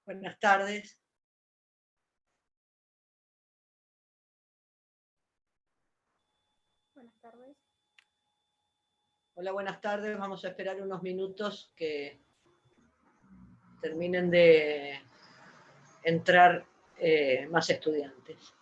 Buenas tardes. Buenas tardes. Hola, buenas tardes. Vamos a esperar unos minutos que terminen de entrar más estudiantes.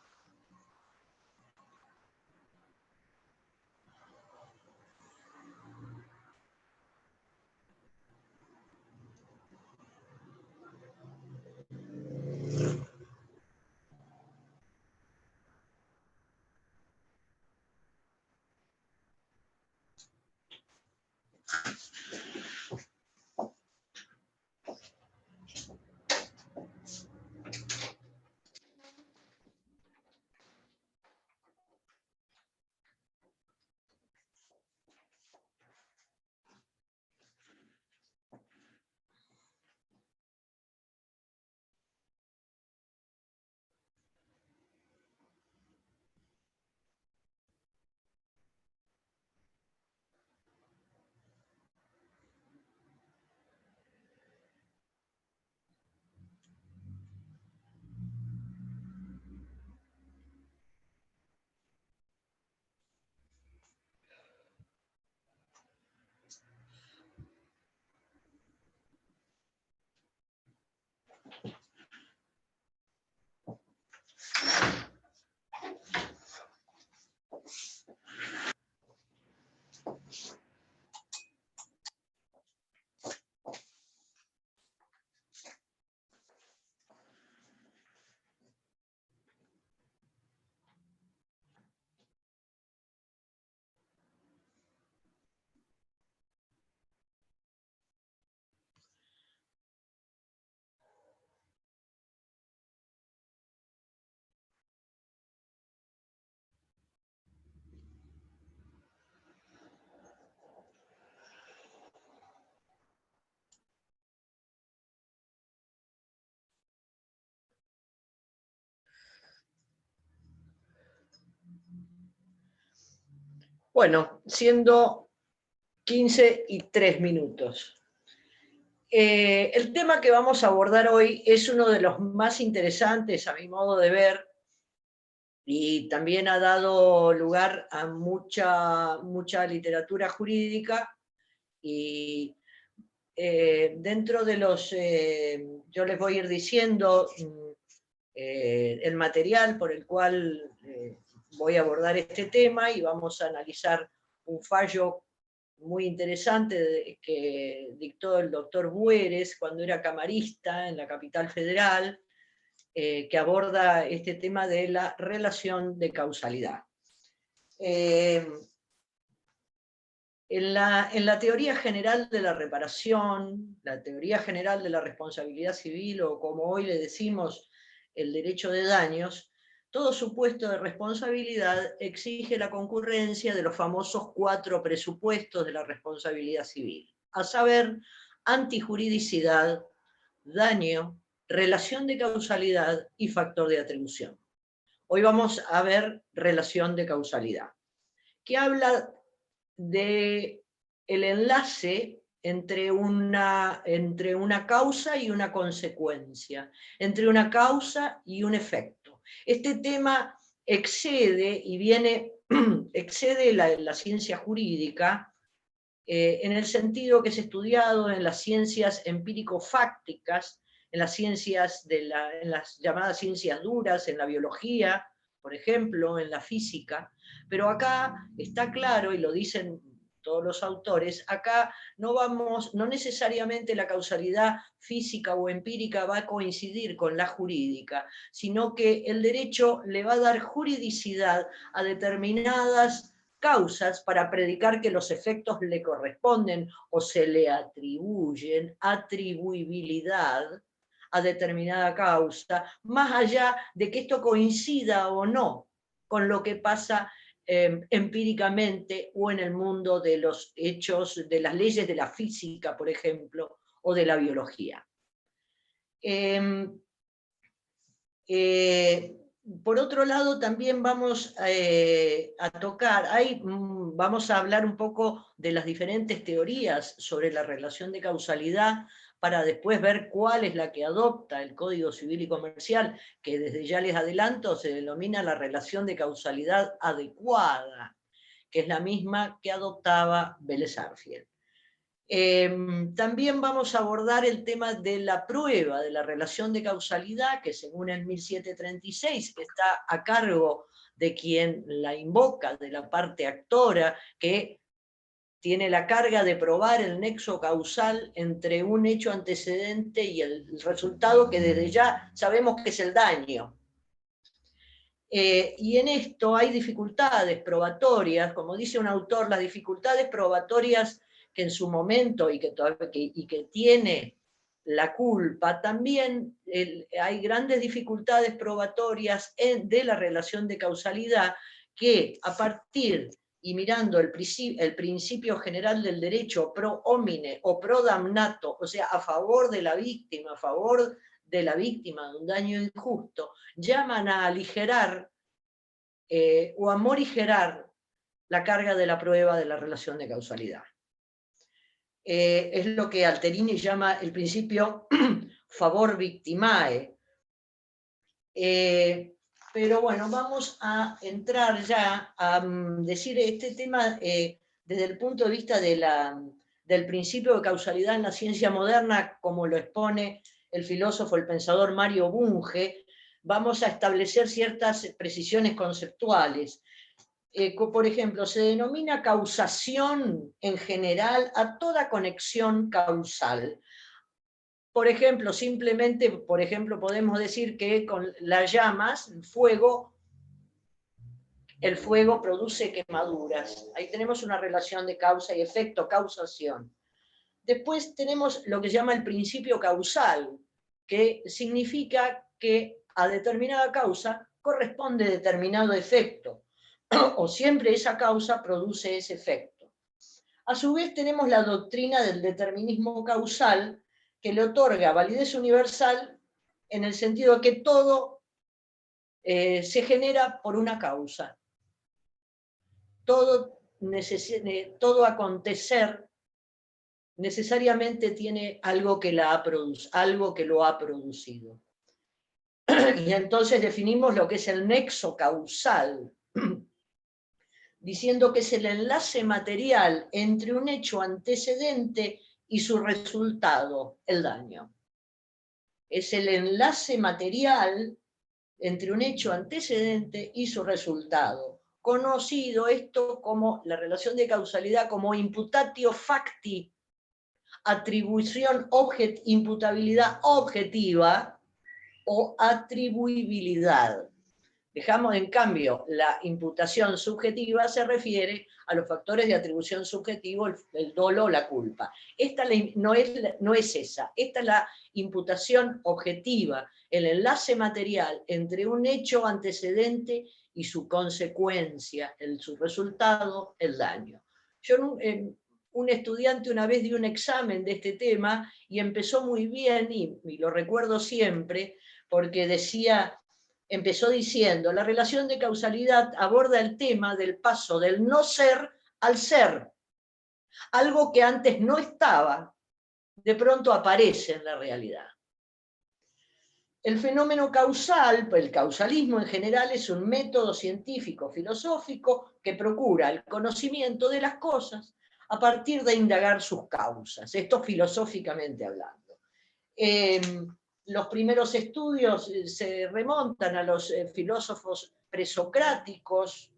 Bueno, siendo 15:03. El tema que vamos a abordar hoy es uno de los más interesantes, a mi modo de ver, y también ha dado lugar a mucha literatura jurídica, y dentro de yo les voy a ir diciendo el material por el cual voy a abordar este tema, y vamos a analizar un fallo muy interesante que dictó el doctor Bueres cuando era camarista en la Capital Federal, que aborda este tema de la relación de causalidad. En la teoría general de la reparación, la teoría general de la responsabilidad civil, o como hoy le decimos, el derecho de daños, todo supuesto de responsabilidad exige la concurrencia de los famosos 4 presupuestos de la responsabilidad civil, a saber, antijuridicidad, daño, relación de causalidad y factor de atribución. Hoy vamos a ver relación de causalidad, que habla de el enlace entre una causa y una consecuencia, entre una causa y un efecto. Este tema excede la ciencia jurídica, en el sentido que es estudiado en las ciencias empírico-fácticas, en las en las llamadas ciencias duras, en la biología, por ejemplo, en la física. Pero acá está claro, y lo dicen todos los autores, acá no necesariamente la causalidad física o empírica va a coincidir con la jurídica, sino que el derecho le va a dar juridicidad a determinadas causas para predicar que los efectos le corresponden o se le atribuyen, atribuibilidad a determinada causa, más allá de que esto coincida o no con lo que pasa empíricamente o en el mundo de los hechos, de las leyes de la física, por ejemplo, o de la biología. Por otro lado, también vamos a tocar, vamos a hablar un poco de las diferentes teorías sobre la relación de causalidad, para después ver cuál es la que adopta el Código Civil y Comercial, que desde ya les adelanto se denomina la relación de causalidad adecuada, que es la misma que adoptaba Vélez Arfiel. También vamos a abordar el tema de la prueba de la relación de causalidad, que según el 1736 está a cargo de quien la invoca, de la parte actora, que tiene la carga de probar el nexo causal entre un hecho antecedente y el resultado, que desde ya sabemos que es el daño. Y en esto hay dificultades probatorias, como dice un autor, las dificultades probatorias que en su momento y que tiene la culpa, también hay grandes dificultades probatorias de la relación de causalidad que a partir y mirando el principio general del derecho pro homine o pro damnato, o sea, a favor de la víctima, a favor de la víctima de un daño injusto, llaman a aligerar o a morigerar la carga de la prueba de la relación de causalidad. Es lo que Alterini llama el principio favor victimae. Pero bueno, vamos a entrar ya a decir este tema desde el punto de vista del principio de causalidad en la ciencia moderna, como lo expone el filósofo, el pensador Mario Bunge. Vamos a establecer ciertas precisiones conceptuales. Por ejemplo, se denomina causación en general a toda conexión causal. Por ejemplo, simplemente, podemos decir que con las llamas, el fuego produce quemaduras. Ahí tenemos una relación de causa y efecto, causación. Después tenemos lo que se llama el principio causal, que significa que a determinada causa corresponde determinado efecto, o siempre esa causa produce ese efecto. A su vez tenemos la doctrina del determinismo causal, que le otorga validez universal en el sentido de que todo se genera por una causa. Todo acontecer necesariamente tiene algo que lo ha producido. Y entonces definimos lo que es el nexo causal, diciendo que es el enlace material entre un hecho antecedente y su resultado, el daño. Es el enlace material entre un hecho antecedente y su resultado, conocido esto como la relación de causalidad como imputatio facti, imputabilidad objetiva o atribuibilidad. Dejamos, en cambio, la imputación subjetiva se refiere a los factores de atribución subjetivo, el dolo o la culpa. Esta no es esa, esta es la imputación objetiva, el enlace material entre un hecho antecedente y su consecuencia, su resultado, el daño. Un estudiante una vez dio un examen de este tema y empezó muy bien, y lo recuerdo siempre, porque empezó diciendo, la relación de causalidad aborda el tema del paso del no ser al ser. Algo que antes no estaba, de pronto aparece en la realidad. El fenómeno causal, el causalismo en general, es un método científico, filosófico, que procura el conocimiento de las cosas a partir de indagar sus causas. Esto filosóficamente hablando. Los primeros estudios se remontan a los filósofos presocráticos,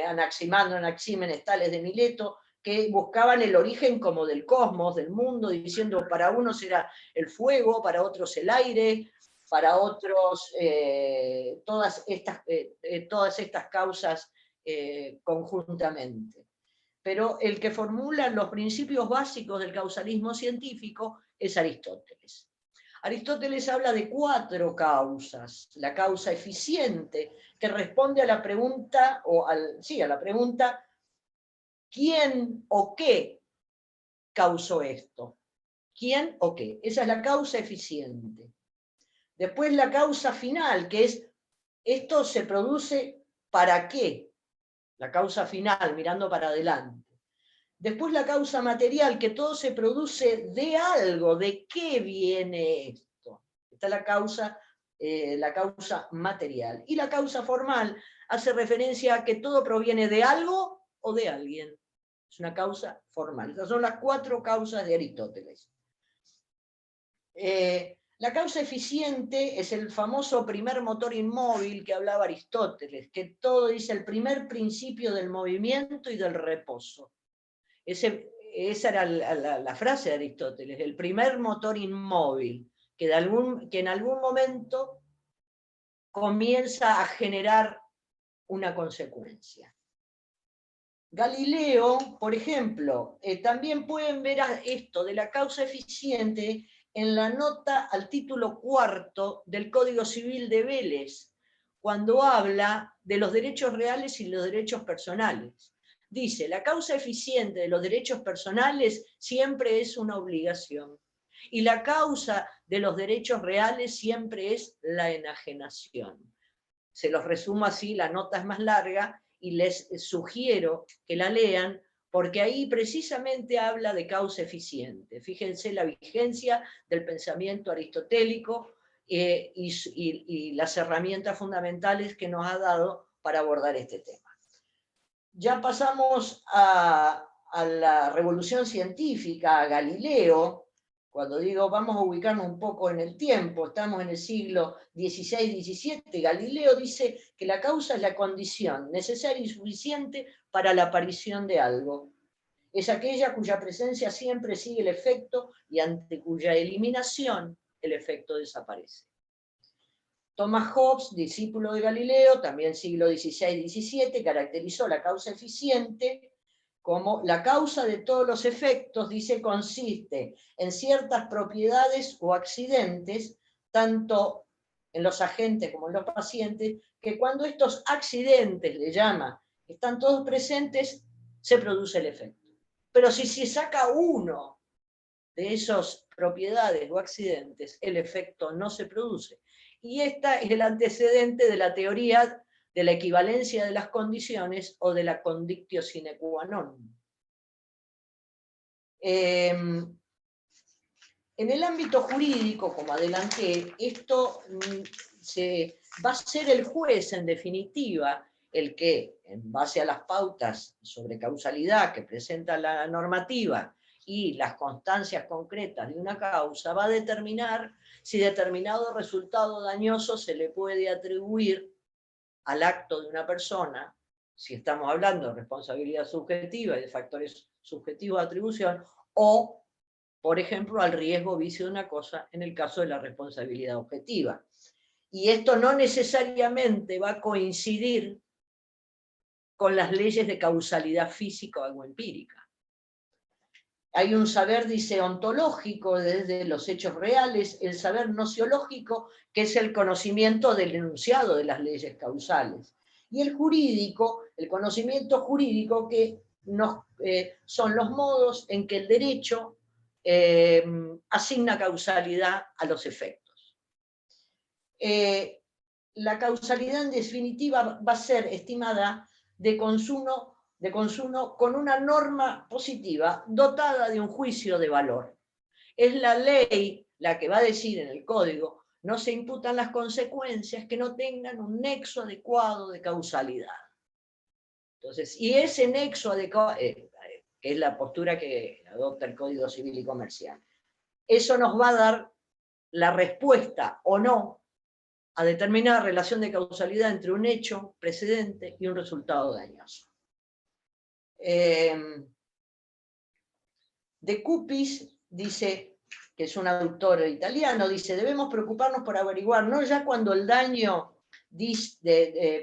Anaximandro, Anaxímenes, Tales de Mileto, que buscaban el origen como del cosmos, del mundo, diciendo para unos era el fuego, para otros el aire, para otros todas estas causas conjuntamente. Pero el que formula los principios básicos del causalismo científico es Aristóteles. Aristóteles habla de 4 causas. La causa eficiente, que responde a la pregunta, a la pregunta, ¿quién o qué causó esto? ¿Quién o qué? Esa es la causa eficiente. Después la causa final, que es, esto se produce ¿para qué? La causa final, mirando para adelante. Después la causa material, que todo se produce de algo. ¿De qué viene esto? Está la causa material. Y la causa formal hace referencia a que todo proviene de algo o de alguien. Es una causa formal. Estas son las 4 causas de Aristóteles. La causa eficiente es el famoso primer motor inmóvil que hablaba Aristóteles, que todo dice el primer principio del movimiento y del reposo. Esa era la frase de Aristóteles, el primer motor inmóvil, que en algún momento comienza a generar una consecuencia. Galileo, por ejemplo, también pueden ver esto de la causa eficiente en la nota al título 4 del Código Civil de Vélez, cuando habla de los derechos reales y los derechos personales. Dice, la causa eficiente de los derechos personales siempre es una obligación, y la causa de los derechos reales siempre es la enajenación. Se los resumo así, la nota es más larga, y les sugiero que la lean, porque ahí precisamente habla de causa eficiente. Fíjense la vigencia del pensamiento aristotélico y las herramientas fundamentales que nos ha dado para abordar este tema. Ya pasamos a la revolución científica, a Galileo. Cuando digo vamos a ubicarnos un poco en el tiempo, estamos en el siglo XVI-XVII, Galileo dice que la causa es la condición necesaria y suficiente para la aparición de algo. Es aquella cuya presencia siempre sigue el efecto y ante cuya eliminación el efecto desaparece. Thomas Hobbes, discípulo de Galileo, también siglo XVI-XVII, caracterizó la causa eficiente como la causa de todos los efectos, dice, consiste en ciertas propiedades o accidentes, tanto en los agentes como en los pacientes, que cuando estos accidentes, le llama, están todos presentes, se produce el efecto. Pero si se saca uno de esas propiedades o accidentes, el efecto no se produce. Y esta es el antecedente de la teoría de la equivalencia de las condiciones o de la condictio sine qua non. En el ámbito jurídico, como adelanté, esto va a ser el juez, en definitiva, el que, en base a las pautas sobre causalidad que presenta la normativa y las constancias concretas de una causa, va a determinar si determinado resultado dañoso se le puede atribuir al acto de una persona, si estamos hablando de responsabilidad subjetiva y de factores subjetivos de atribución, o, por ejemplo, al riesgo o vicio de una cosa en el caso de la responsabilidad objetiva. Y esto no necesariamente va a coincidir con las leyes de causalidad física o empírica. Hay un saber, dice, ontológico desde los hechos reales, el saber nociológico, que es el conocimiento del enunciado de las leyes causales. Y el jurídico, el conocimiento jurídico, que son los modos en que el derecho asigna causalidad a los efectos. La causalidad, en definitiva, va a ser estimada de consumo con una norma positiva dotada de un juicio de valor. Es la ley la que va a decir en el código, no se imputan las consecuencias que no tengan un nexo adecuado de causalidad. Entonces, y ese nexo adecuado, que es la postura que adopta el Código Civil y Comercial, eso nos va a dar la respuesta o no a determinada relación de causalidad entre un hecho precedente y un resultado dañoso. De Cupis dice, que es un autor italiano, dice, debemos preocuparnos por averiguar, no ya cuando el daño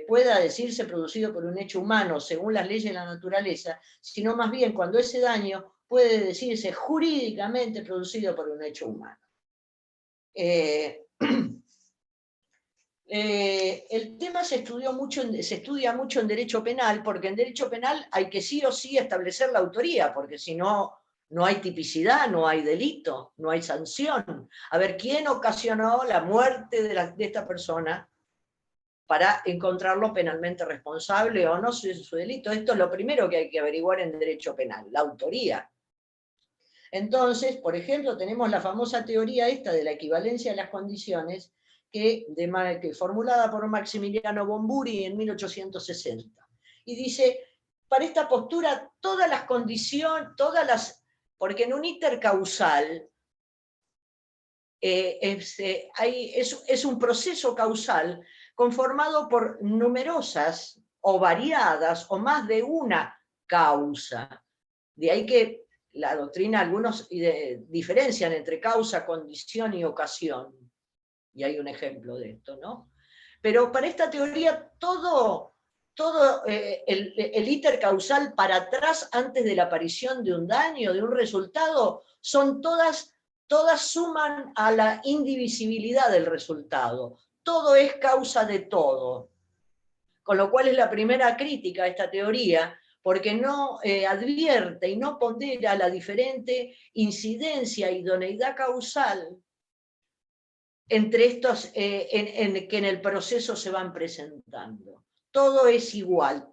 pueda decirse producido por un hecho humano según las leyes de la naturaleza, sino más bien cuando ese daño puede decirse jurídicamente producido por un hecho humano. El tema se estudia mucho en derecho penal, porque en derecho penal hay que sí o sí establecer la autoría, porque si no, no hay tipicidad, no hay delito, no hay sanción. A ver, ¿quién ocasionó la muerte de esta persona? para encontrarlo penalmente responsable o no de su delito. Esto es lo primero que hay que averiguar en derecho penal, la autoría. Entonces, por ejemplo, tenemos la famosa teoría esta de la equivalencia de las condiciones, que formulada por Maximiliano Bomburi en 1860. Y dice, para esta postura, todas las condiciones, porque en un intercausal es un proceso causal conformado por numerosas o variadas o más de una causa. De ahí que la doctrina, algunos diferencian entre causa, condición y ocasión. Y hay un ejemplo de esto, ¿no? Pero para esta teoría, todo el intercausal para atrás, antes de la aparición de un daño, de un resultado, son todas suman a la indivisibilidad del resultado. Todo es causa de todo. Con lo cual es la primera crítica a esta teoría, porque no advierte y no pondera la diferente incidencia e idoneidad causal entre estos que en el proceso se van presentando. Todo es igual.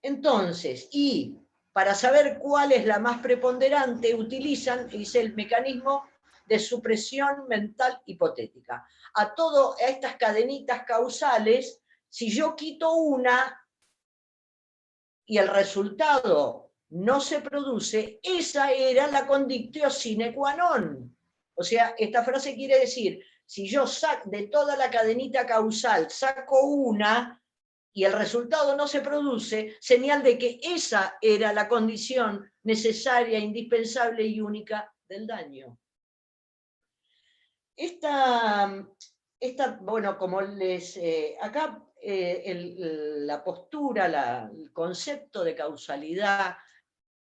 Entonces, y para saber cuál es la más preponderante, utilizan, dice, el mecanismo de supresión mental hipotética. A estas cadenitas causales, si yo quito una y el resultado no se produce, esa era la condictio sine qua non. O sea, esta frase quiere decir, si yo de toda la cadenita causal saco una y el resultado no se produce, señal de que esa era la condición necesaria, indispensable y única del daño. Bueno, como acá la postura, el concepto de causalidad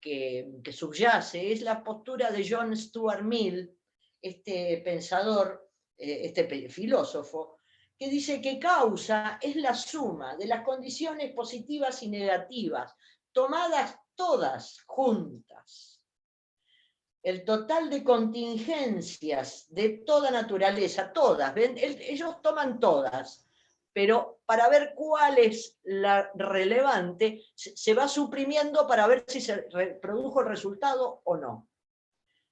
que subyace es la postura de John Stuart Mill, este pensador, este filósofo, que dice que causa es la suma de las condiciones positivas y negativas, tomadas todas juntas. El total de contingencias de toda naturaleza, todas, ¿ven? Ellos toman todas, pero para ver cuál es la relevante, se va suprimiendo para ver si se produjo el resultado o no.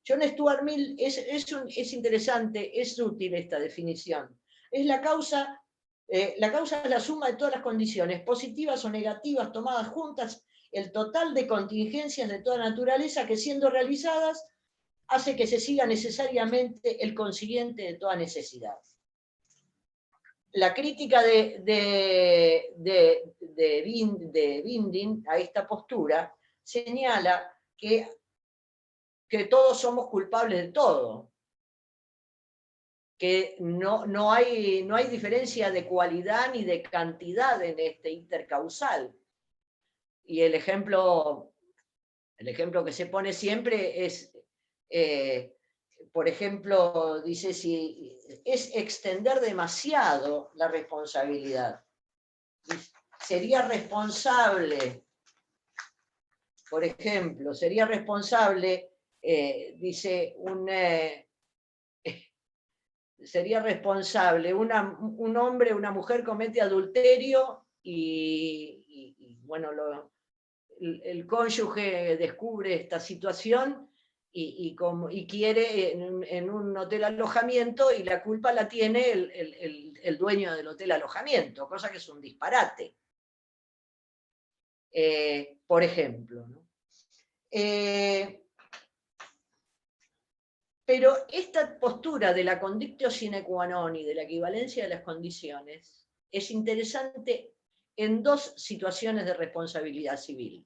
John Stuart Mill es interesante, es útil esta definición. Es la causa es la suma de todas las condiciones, positivas o negativas, tomadas juntas, el total de contingencias de toda naturaleza que siendo realizadas hace que se siga necesariamente el consiguiente de toda necesidad. La crítica de Binding a esta postura señala que todos somos culpables de todo, que no hay diferencia de cualidad ni de cantidad en este intercausal. Y el ejemplo que se pone siempre es, por ejemplo, dice si es extender demasiado la responsabilidad. Sería responsable, por ejemplo, sería responsable, dice sería responsable un hombre, una mujer comete adulterio y bueno, el cónyuge descubre esta situación y quiere en un hotel alojamiento y la culpa la tiene el dueño del hotel alojamiento, cosa que es un disparate. Por ejemplo, ¿no? Pero esta postura de la condictio sine qua non y de la equivalencia de las condiciones es interesante en dos situaciones de responsabilidad civil,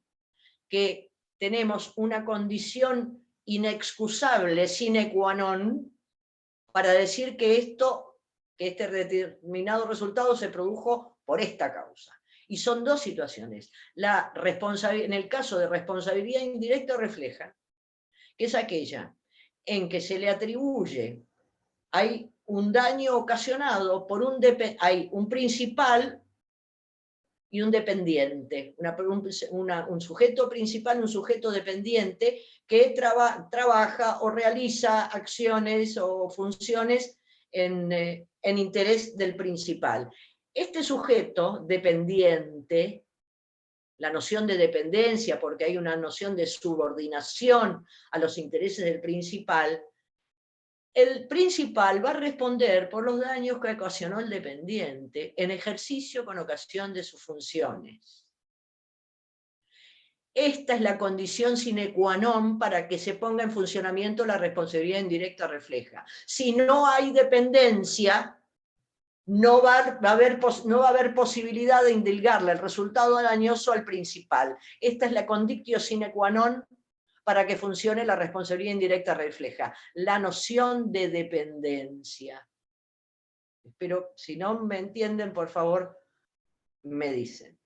que tenemos una condición inexcusable sine qua non para decir que este determinado resultado se produjo por esta causa. Y son dos situaciones. En el caso de responsabilidad indirecta refleja, que es aquella en que se le atribuye, hay un daño ocasionado por hay un principal y un dependiente, un sujeto principal y un sujeto dependiente que trabaja o realiza acciones o funciones en interés del principal. este sujeto dependiente, la noción de dependencia, porque hay una noción de subordinación a los intereses del principal, el principal va a responder por los daños que ocasionó el dependiente en ejercicio con ocasión de sus funciones. Esta es la condición sine qua non para que se ponga en funcionamiento la responsabilidad indirecta refleja. Si no hay dependencia, no va a haber posibilidad de indilgarle el resultado dañoso al principal. Esta es la condictio sine qua non para que funcione la responsabilidad indirecta refleja, la noción de dependencia. Pero si no me entienden, por favor, me dicen.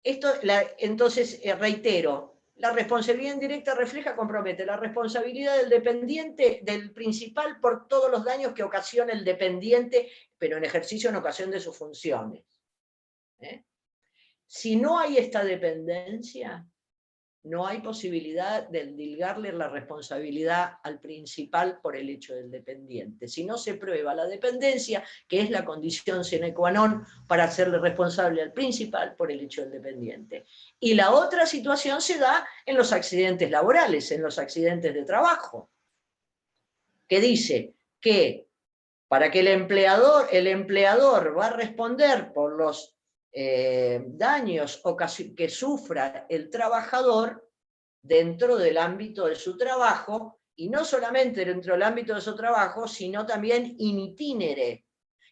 Entonces, reitero, la responsabilidad indirecta refleja, compromete la responsabilidad del dependiente, del principal, por todos los daños que ocasiona el dependiente, pero en ejercicio en ocasión de sus funciones. Si no hay esta dependencia, no hay posibilidad de endilgarle la responsabilidad al principal por el hecho del dependiente. Si no se prueba la dependencia, que es la condición sine qua non para hacerle responsable al principal por el hecho del dependiente. Y la otra situación se da en los accidentes laborales, en los accidentes de trabajo, que dice que para que el empleador va a responder por los daños que sufra el trabajador dentro del ámbito de su trabajo, y no solamente dentro del ámbito de su trabajo, sino también in itinere,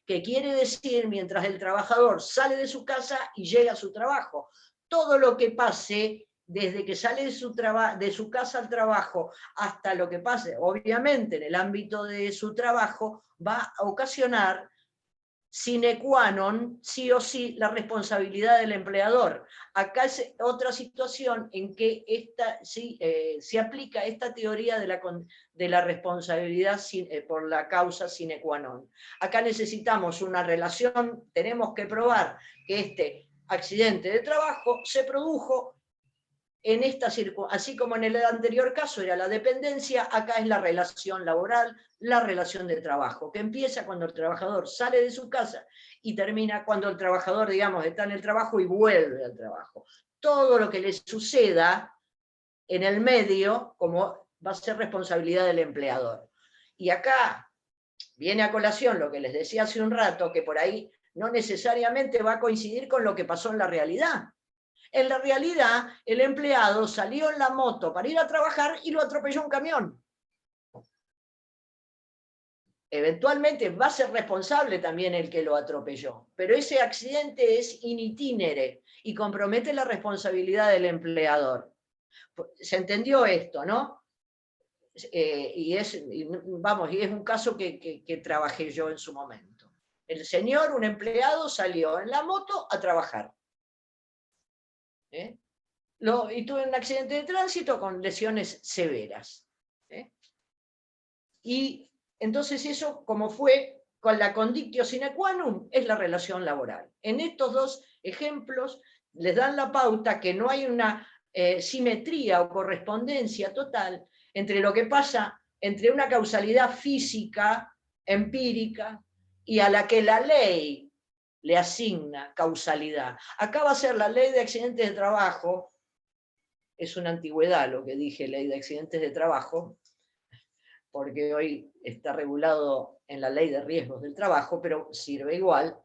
que quiere decir mientras el trabajador sale de su casa y llega a su trabajo. Todo lo que pase desde que sale de su casa al trabajo hasta lo que pase, obviamente en el ámbito de su trabajo, va a ocasionar sine qua non, sí o sí, la responsabilidad del empleador. Acá es otra situación en que se aplica esta teoría de la responsabilidad por la causa sine qua non. Acá necesitamos una relación, tenemos que probar que este accidente de trabajo se produjo en esta circunstancia, así como en el anterior caso era la dependencia, acá es la relación laboral, la relación de trabajo, que empieza cuando el trabajador sale de su casa y termina cuando el trabajador, digamos, está en el trabajo y vuelve al trabajo. Todo lo que le suceda en el medio, como va a ser responsabilidad del empleador. Y acá viene a colación lo que les decía hace un rato, que por ahí no necesariamente va a coincidir con lo que pasó en la realidad. En la realidad, el empleado salió en la moto para ir a trabajar y lo atropelló un camión. Eventualmente va a ser responsable también el que lo atropelló, pero ese accidente es in itinere y compromete la responsabilidad del empleador. ¿Se entendió esto, no? Y es un caso que trabajé yo en su momento. El señor, un empleado, salió en la moto a trabajar. Y tuve un accidente de tránsito con lesiones severas. Y entonces eso, como fue con la condictio sine qua non, es la relación laboral. En estos dos ejemplos les dan la pauta que no hay una simetría o correspondencia total entre lo que pasa entre una causalidad física, empírica, y a la que la ley le asigna causalidad. Acá va a ser la ley de accidentes de trabajo, es una antigüedad lo que dije, ley de accidentes de trabajo, porque hoy está regulado en la ley de riesgos del trabajo, pero sirve igual,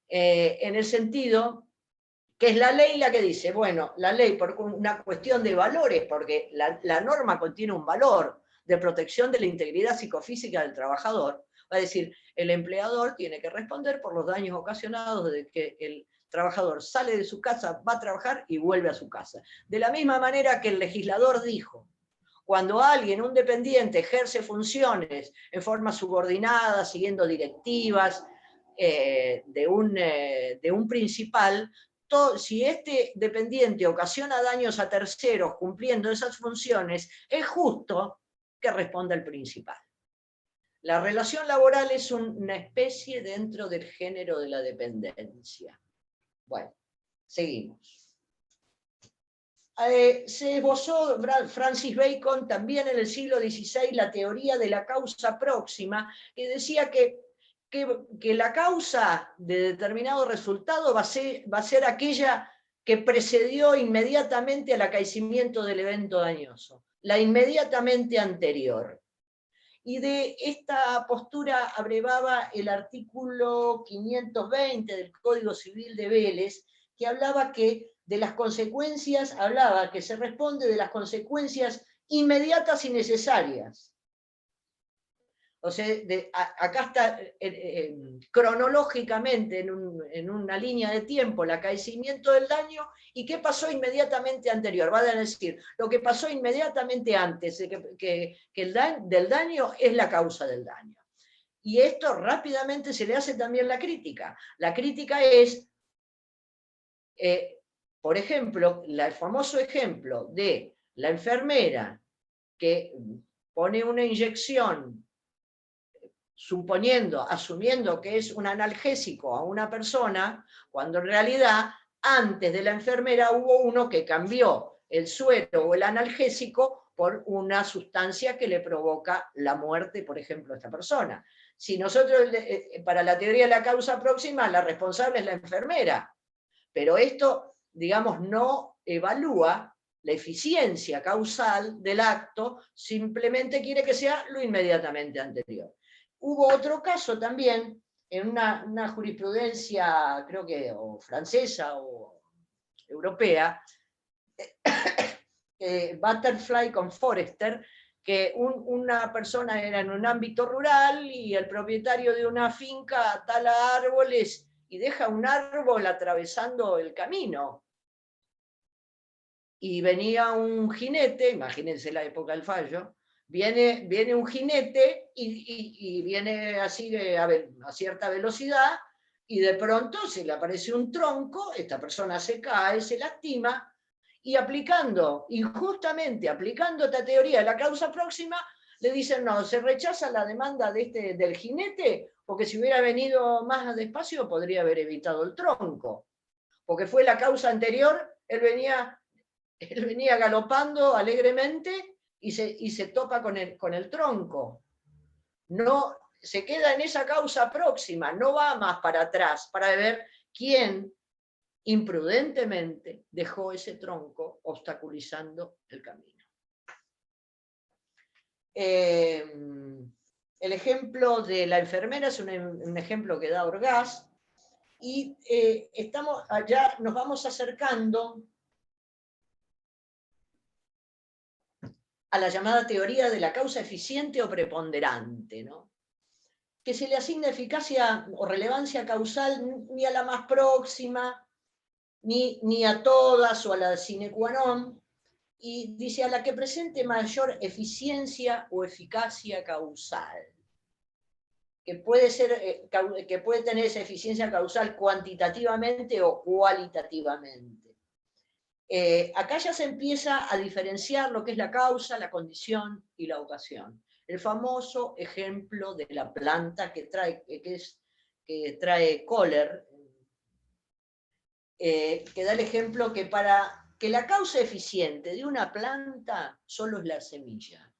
en el sentido que es la ley la que dice, bueno, la ley por una cuestión de valores, porque la norma contiene un valor de protección de la integridad psicofísica del trabajador, va a decir, el empleador tiene que responder por los daños ocasionados desde que el trabajador sale de su casa, va a trabajar y vuelve a su casa. De la misma manera que el legislador dijo, cuando alguien, un dependiente, ejerce funciones en forma subordinada, siguiendo directivas de un principal, si este dependiente ocasiona daños a terceros cumpliendo esas funciones, es justo que responda el principal. La relación laboral es una especie dentro del género de la dependencia. Bueno, seguimos. Se esbozó Francis Bacon también en el siglo XVI la teoría de la causa próxima, que decía que que la causa de determinado resultado va a ser aquella que precedió inmediatamente al acaecimiento del evento dañoso, la inmediatamente anterior. Y de esta postura abrevaba el artículo 520 del Código Civil de Vélez, que hablaba que de las consecuencias, hablaba que se responde de las consecuencias inmediatas y necesarias. O sea, acá está cronológicamente en una línea de tiempo el acaecimiento del daño y qué pasó inmediatamente anterior. Va a decir, lo que pasó inmediatamente antes del daño es la causa del daño. Y esto rápidamente se le hace también la crítica. La crítica es, por ejemplo, el famoso ejemplo de la enfermera que pone una inyección asumiendo que es un analgésico a una persona, cuando en realidad antes de la enfermera hubo uno que cambió el suero o el analgésico por una sustancia que le provoca la muerte, por ejemplo, a esta persona. Si nosotros, para la teoría de la causa próxima, la responsable es la enfermera, pero esto, digamos, no evalúa la eficiencia causal del acto, simplemente quiere que sea lo inmediatamente anterior. Hubo otro caso también, en una jurisprudencia, creo que o francesa o europea, Butterfly con Forrester, que una persona era en un ámbito rural y el propietario de una finca tala árboles y deja un árbol atravesando el camino. Y venía un jinete, imagínense la época del fallo, viene un jinete y viene así a cierta velocidad y de pronto se le aparece un tronco, esta persona se cae, se lastima, y injustamente aplicando esta teoría de la causa próxima, le dicen, no, se rechaza la demanda del jinete, porque si hubiera venido más despacio podría haber evitado el tronco, porque fue la causa anterior, él venía galopando alegremente y se topa con el tronco. No, se queda en esa causa próxima, no va más para atrás para ver quién imprudentemente dejó ese tronco obstaculizando el camino. El ejemplo de la enfermera es un ejemplo que da Orgaz, y estamos allá, nos vamos acercando a la llamada teoría de la causa eficiente o preponderante, ¿no? Que se le asigna eficacia o relevancia causal ni a la más próxima, ni a todas o a la sine qua non, y dice a la que presente mayor eficiencia o eficacia causal, que puede tener esa eficiencia causal cuantitativamente o cualitativamente. Acá ya se empieza a diferenciar lo que es la causa, la condición y la ocasión. El famoso ejemplo de la planta que trae Kohler, que da el ejemplo que para que la causa eficiente de una planta solo es la semilla.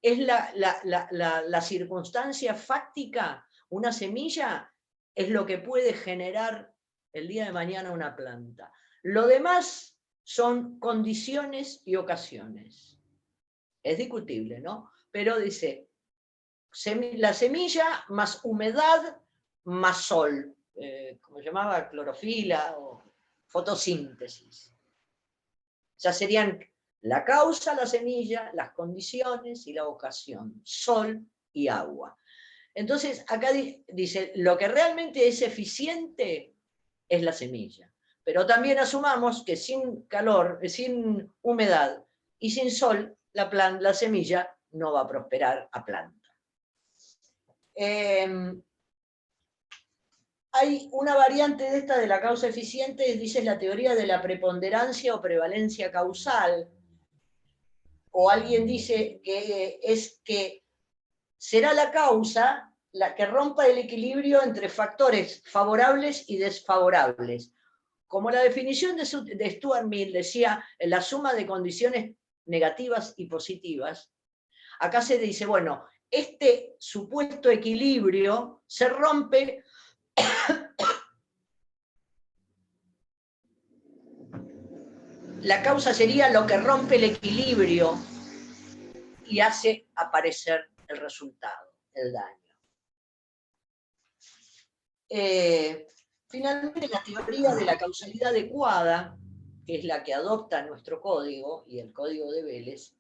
Es la circunstancia fáctica, una semilla es lo que puede generar el día de mañana una planta. Lo demás son condiciones y ocasiones. Es discutible, ¿no? Pero dice, la semilla más humedad más sol, como se llamaba, clorofila o fotosíntesis. Ya serían la causa, la semilla, las condiciones y la ocasión, sol y agua. Entonces, acá dice, lo que realmente es eficiente es la semilla. Pero también asumamos que sin calor, sin humedad y sin sol, la semilla no va a prosperar a planta. Hay una variante de esta de la causa eficiente, dice la teoría de la preponderancia o prevalencia causal. O alguien dice que será la causa la que rompa el equilibrio entre factores favorables y desfavorables. Como la definición de Stuart Mill decía, en la suma de condiciones negativas y positivas, acá se dice, bueno, este supuesto equilibrio se rompe la causa sería lo que rompe el equilibrio y hace aparecer el resultado, el daño. Finalmente, la teoría de la causalidad adecuada, que es la que adopta nuestro código y el código de Vélez,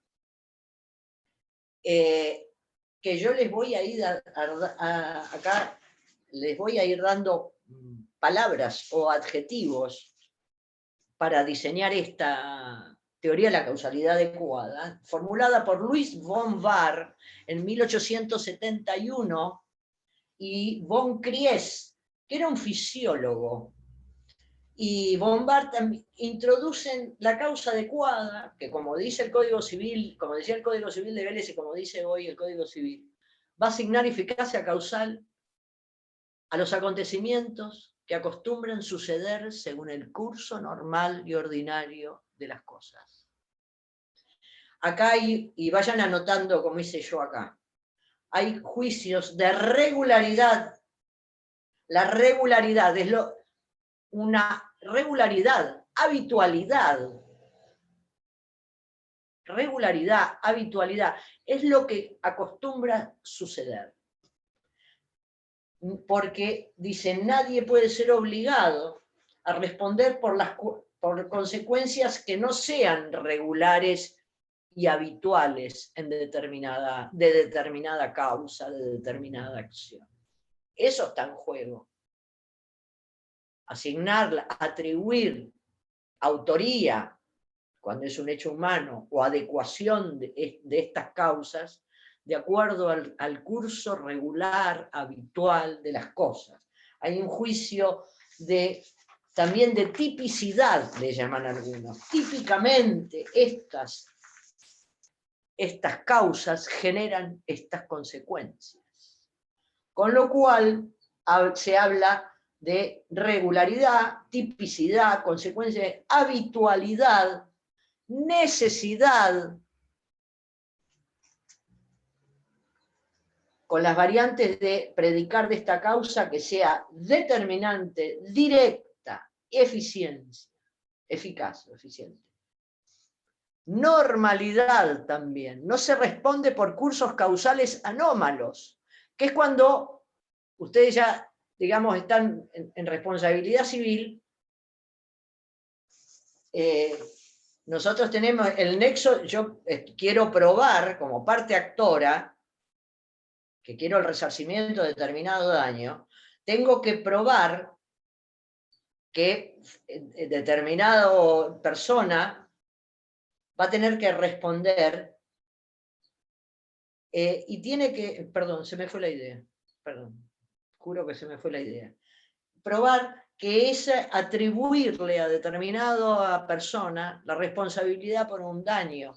que yo les voy a ir acá, les voy a ir dando palabras o adjetivos para diseñar esta teoría de la causalidad adecuada, formulada por Luis von Baer en 1871 y von Kries, que era un fisiólogo. Y von Baer introducen la causa adecuada, que como dice el Código Civil, como decía el Código Civil de Vélez y como dice hoy el Código Civil, va a asignar eficacia causal a los acontecimientos que acostumbran suceder según el curso normal y ordinario de las cosas. Acá hay, y vayan anotando como hice yo acá, hay juicios de regularidad. La regularidad es una regularidad, habitualidad. Regularidad, habitualidad, es lo que acostumbra suceder. Porque, dicen, nadie puede ser obligado a responder por consecuencias que no sean regulares y habituales de determinada causa, de determinada acción. Eso está en juego. Asignar, atribuir autoría, cuando es un hecho humano, o adecuación de estas causas, de acuerdo al curso regular, habitual de las cosas. Hay un juicio también de tipicidad, le llaman algunos. Típicamente estas causas generan estas consecuencias. Con lo cual se habla de regularidad, tipicidad, consecuencia de habitualidad, necesidad, con las variantes de predicar de esta causa que sea determinante, directa, eficaz o eficiente. Normalidad también. No se responde por cursos causales anómalos, que es cuando ustedes ya, digamos, están en responsabilidad civil. Nosotros tenemos el nexo, yo quiero probar como parte actora, que quiero el resarcimiento de determinado daño, tengo que probar que determinada persona va a tener que responder y tiene que, perdón, se me fue la idea, perdón, juro que se me fue la idea, probar que es atribuirle a determinada persona la responsabilidad por un daño,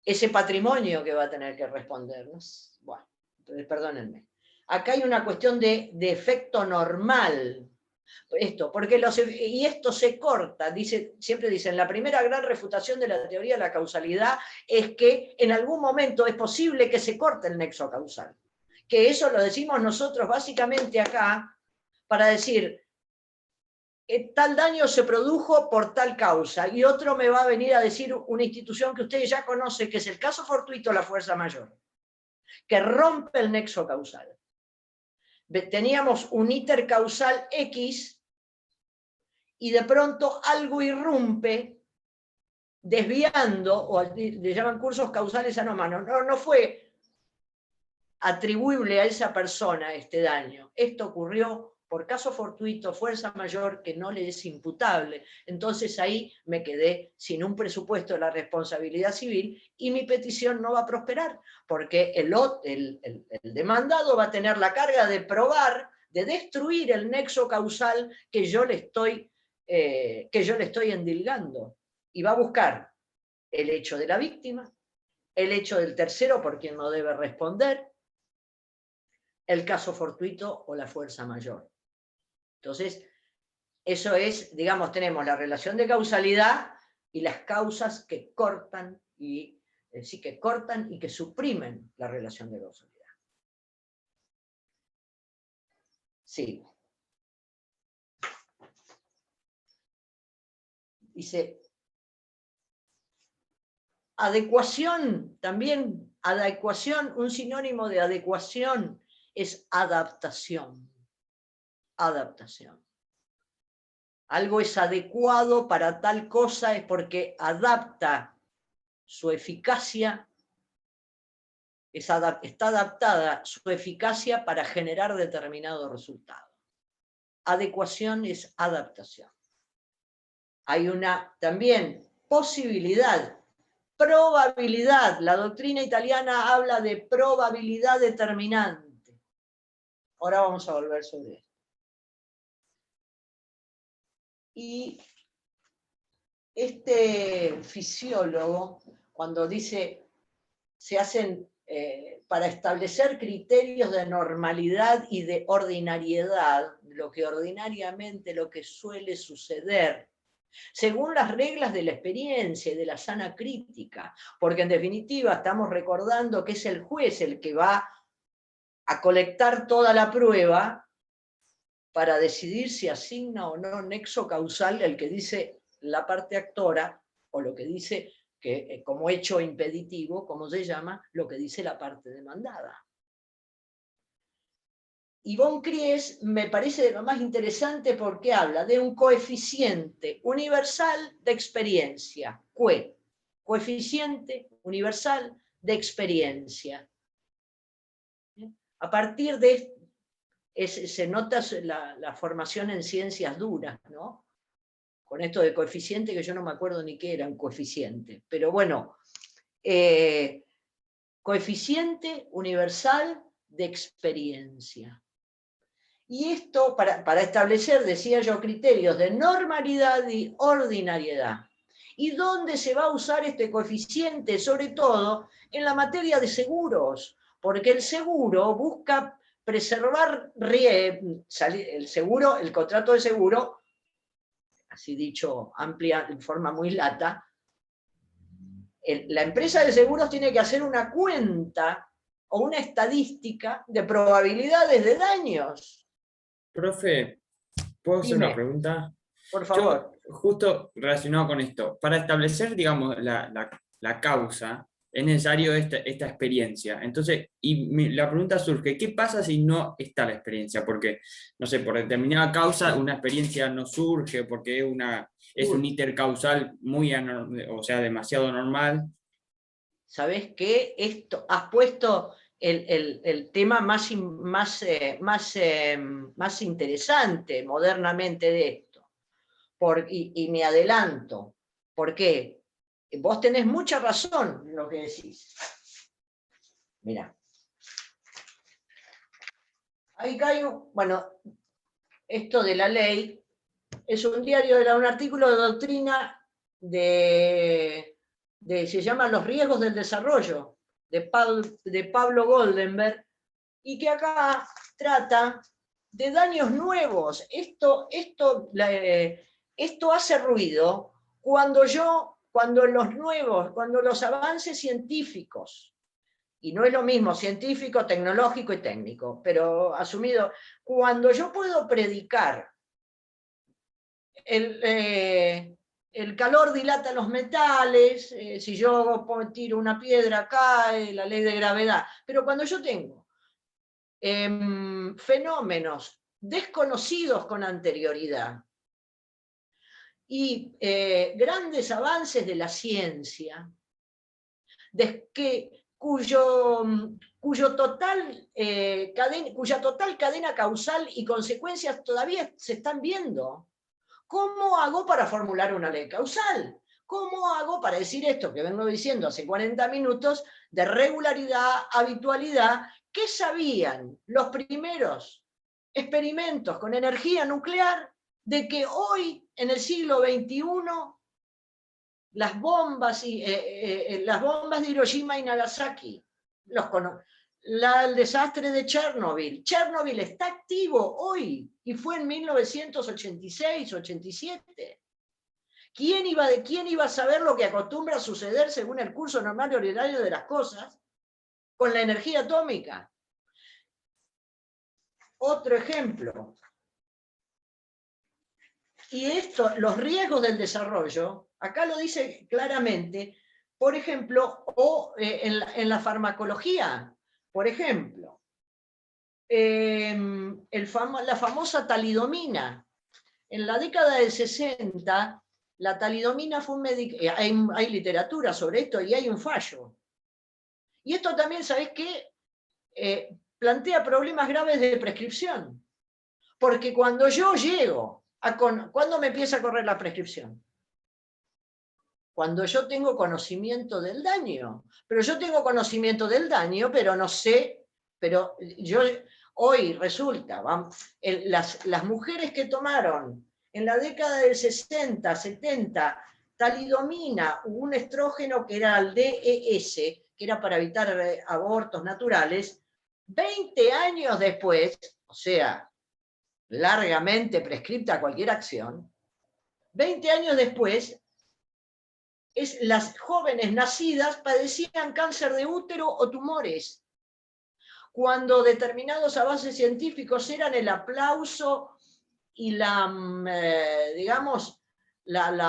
ese patrimonio que va a tener que responder. Bueno, entonces perdónenme. Acá hay una cuestión de efecto normal. Porque y esto se corta, siempre dicen, la primera gran refutación de la teoría de la causalidad es que en algún momento es posible que se corte el nexo causal. Que eso lo decimos nosotros básicamente acá para decir, tal daño se produjo por tal causa, y otro me va a venir a decir una institución que ustedes ya conocen, que es el caso fortuito, la fuerza mayor, que rompe el nexo causal. Teníamos un íter causal X, y de pronto algo irrumpe, desviando, o le llaman cursos causales anómalos, no fue atribuible a esa persona este daño. Esto ocurrió por caso fortuito, fuerza mayor, que no le es imputable. Entonces ahí me quedé sin un presupuesto de la responsabilidad civil y mi petición no va a prosperar, porque el demandado va a tener la carga de probar, de destruir el nexo causal que yo le estoy endilgando. Y va a buscar el hecho de la víctima, el hecho del tercero por quien no debe responder, el caso fortuito o la fuerza mayor. Entonces, eso es, digamos, tenemos la relación de causalidad y las causas que cortan y Es decir, que cortan y que suprimen la relación de causalidad. Sí. Dice, adecuación, también adecuación, un sinónimo de adecuación es adaptación. Adaptación. Algo es adecuado para tal cosa es porque adapta su eficacia, está adaptada su eficacia para generar determinado resultado. Adecuación es adaptación. Hay una también posibilidad, probabilidad. La doctrina italiana habla de probabilidad determinante. Ahora vamos a volver sobre esto. Y este fisiólogo, cuando dice, se hacen para establecer criterios de normalidad y de ordinariedad, lo que suele suceder, según las reglas de la experiencia y de la sana crítica, porque en definitiva estamos recordando que es el juez el que va a colectar toda la prueba para decidir si asigna o no nexo causal, el que dice la parte actora, o lo que dice que como hecho impeditivo, como se llama, lo que dice la parte demandada. Y von Kries me parece de lo más interesante porque habla de un coeficiente universal de experiencia, coeficiente universal de experiencia. A partir de se nota la formación en ciencias duras, ¿no? Con esto de coeficiente, que yo no me acuerdo ni qué era un coeficiente, pero bueno, coeficiente universal de experiencia. Y esto para establecer, decía yo, criterios de normalidad y ordinariedad. ¿Y dónde se va a usar este coeficiente? Sobre todo en la materia de seguros, porque el seguro busca preservar el seguro, el contrato de seguro, así dicho, amplia, en forma muy lata. La empresa de seguros tiene que hacer una cuenta o una estadística de probabilidades de daños. Profe, ¿puedo hacer una pregunta? Por favor. Yo, justo relacionado con esto, para establecer, digamos, la causa, es necesario esta experiencia. Entonces, la pregunta surge, ¿qué pasa si no está la experiencia? Porque, no sé, por determinada causa una experiencia no surge, porque es un intercausal muy, o sea, demasiado normal. ¿Sabés qué? Esto, has puesto el tema más interesante modernamente de esto. Y me adelanto. ¿Por qué? Vos tenés mucha razón en lo que decís. Mirá. Ahí caigo, bueno, esto de la ley es un diario, era un artículo de doctrina se llama Los riesgos del desarrollo, de Pablo Goldenberg, y que acá trata de daños nuevos. Esto hace ruido cuando los avances científicos, y no es lo mismo científico, tecnológico y técnico, pero asumido, cuando yo puedo predicar el calor dilata los metales, si yo tiro una piedra cae, la ley de gravedad, pero cuando yo tengo fenómenos desconocidos con anterioridad y grandes avances de la ciencia, cuya total cadena causal y consecuencias todavía se están viendo. ¿Cómo hago para formular una ley causal? ¿Cómo hago para decir esto que vengo diciendo hace 40 minutos de regularidad, habitualidad? ¿Qué sabían los primeros experimentos con energía nuclear de que hoy, en el siglo XXI, las bombas de Hiroshima y Nagasaki, el desastre de Chernobyl. Chernobyl está activo hoy y fue en 1986-87. ¿Quién iba a saber lo que acostumbra a suceder según el curso normal y ordinario de las cosas con la energía atómica? Otro ejemplo. Y esto, los riesgos del desarrollo, acá lo dice claramente, por ejemplo, o en la farmacología, por ejemplo, la famosa talidomina. En la década del 60, la talidomina fue un medicamento, hay literatura sobre esto y hay un fallo. Y esto también, ¿sabés qué? Plantea problemas graves de prescripción. Porque cuando yo llego, ¿cuándo me empieza a correr la prescripción? Cuando yo tengo conocimiento del daño. Pero yo tengo conocimiento del daño, pero no sé, pero yo hoy resulta, las mujeres que tomaron en la década del 60, 70, talidomina, un estrógeno que era el DES, que era para evitar abortos naturales, 20 años después, o sea, largamente prescripta cualquier acción, 20 años después, las jóvenes nacidas padecían cáncer de útero o tumores, cuando determinados avances científicos eran el aplauso y digamos, el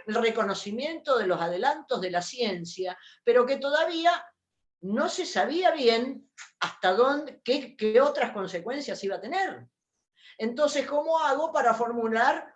reconocimiento de los adelantos de la ciencia, pero que todavía no se sabía bien hasta dónde, qué otras consecuencias iba a tener. Entonces, ¿cómo hago para formular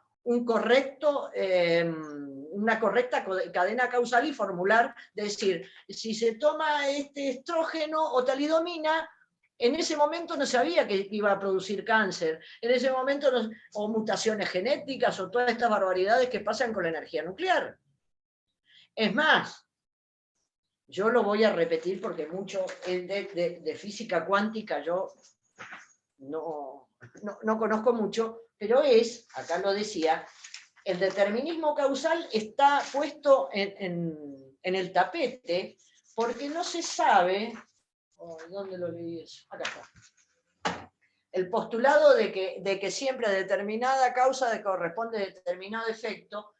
una correcta cadena causal y formular, decir, si se toma este estrógeno o talidomina, en ese momento no sabía que iba a producir cáncer, en ese momento o mutaciones genéticas o todas estas barbaridades que pasan con la energía nuclear? Es más, yo lo voy a repetir porque mucho de física cuántica yo no conozco mucho, pero acá lo decía, el determinismo causal está puesto en el tapete porque no se sabe, ¿dónde lo leí eso? Acá está. El postulado de que siempre a determinada causa corresponde determinado efecto,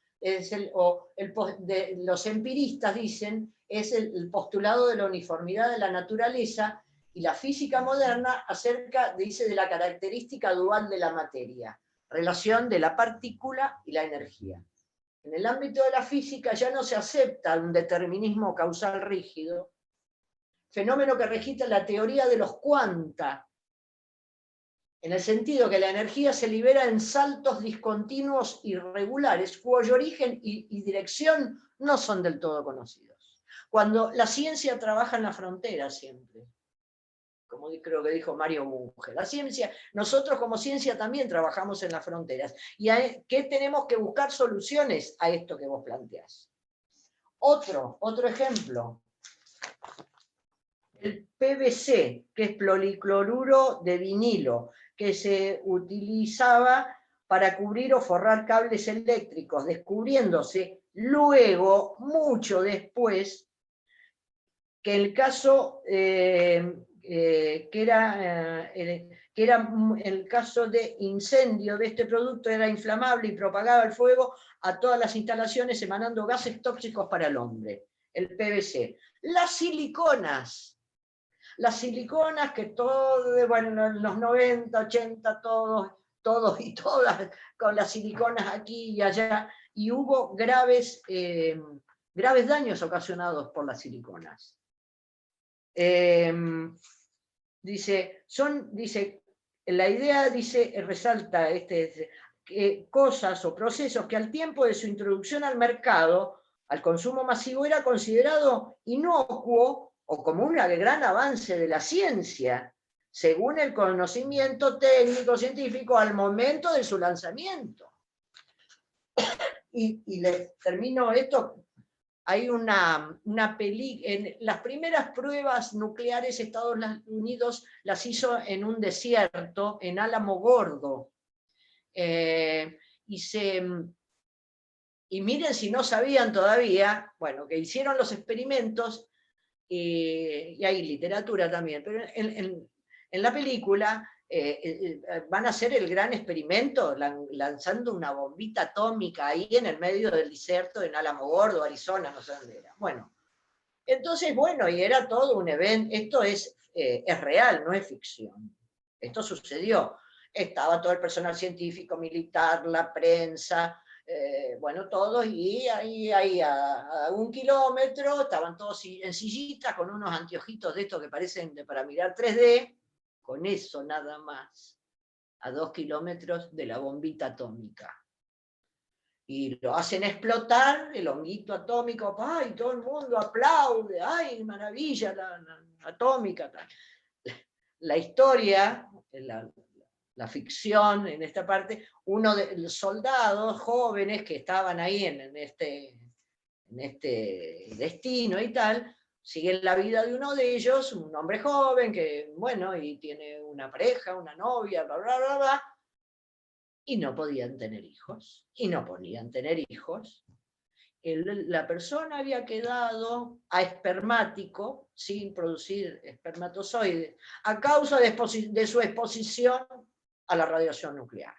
los empiristas dicen, es el postulado de la uniformidad de la naturaleza, y la física moderna dice de la característica dual de la materia, relación de la partícula y la energía. En el ámbito de la física ya no se acepta un determinismo causal rígido, fenómeno que registra la teoría de los cuanta, en el sentido que la energía se libera en saltos discontinuos irregulares, cuyo origen y dirección no son del todo conocidos. Cuando la ciencia trabaja en la frontera siempre, como creo que dijo Mario Bunge, la ciencia, nosotros como ciencia también trabajamos en las fronteras. ¿Y qué tenemos que buscar soluciones a esto que vos planteás? Otro ejemplo. El PVC, que es policloruro de vinilo, que se utilizaba para cubrir o forrar cables eléctricos, descubriéndose luego, mucho después, que el caso que era el caso de incendio de este producto era inflamable y propagaba el fuego a todas las instalaciones, emanando gases tóxicos para el hombre, el PVC. Las siliconas que todos, bueno, en los 90, 80, todos y todas con las siliconas aquí y allá, y hubo graves daños ocasionados por las siliconas. La idea resalta cosas o procesos que al tiempo de su introducción al mercado, al consumo masivo, era considerado inocuo o como un gran avance de la ciencia, según el conocimiento técnico científico al momento de su lanzamiento. Y les termino esto. Hay una película, en las primeras pruebas nucleares Estados Unidos las hizo en un desierto, en Álamo Gordo. Y miren si no sabían todavía, bueno, que hicieron los experimentos, y hay literatura también, pero en la película van a hacer el gran experimento lanzando una bombita atómica ahí en el medio del desierto en Alamogordo, Arizona, no sé dónde era. Bueno, entonces, bueno, y era todo un evento, esto es real, no es ficción. Esto sucedió. Estaba todo el personal científico, militar, la prensa, bueno, todos, y ahí a 1 kilómetro estaban todos en sillitas con unos anteojitos de estos que parecen para mirar 3D, con eso nada más, a 2 kilómetros de la bombita atómica. Y lo hacen explotar, el honguito atómico, ¡ay! Todo el mundo aplaude, ¡ay, maravilla la atómica! Tal. La historia, la ficción en esta parte, uno de los soldados jóvenes que estaban ahí en este destino y tal, siguen la vida de uno de ellos, un hombre joven que, bueno, y tiene una pareja, una novia, bla, bla, bla, bla, y no podían tener hijos, y no podían tener hijos. La persona había quedado aespermático, sin producir espermatozoides, a causa de su exposición a la radiación nuclear.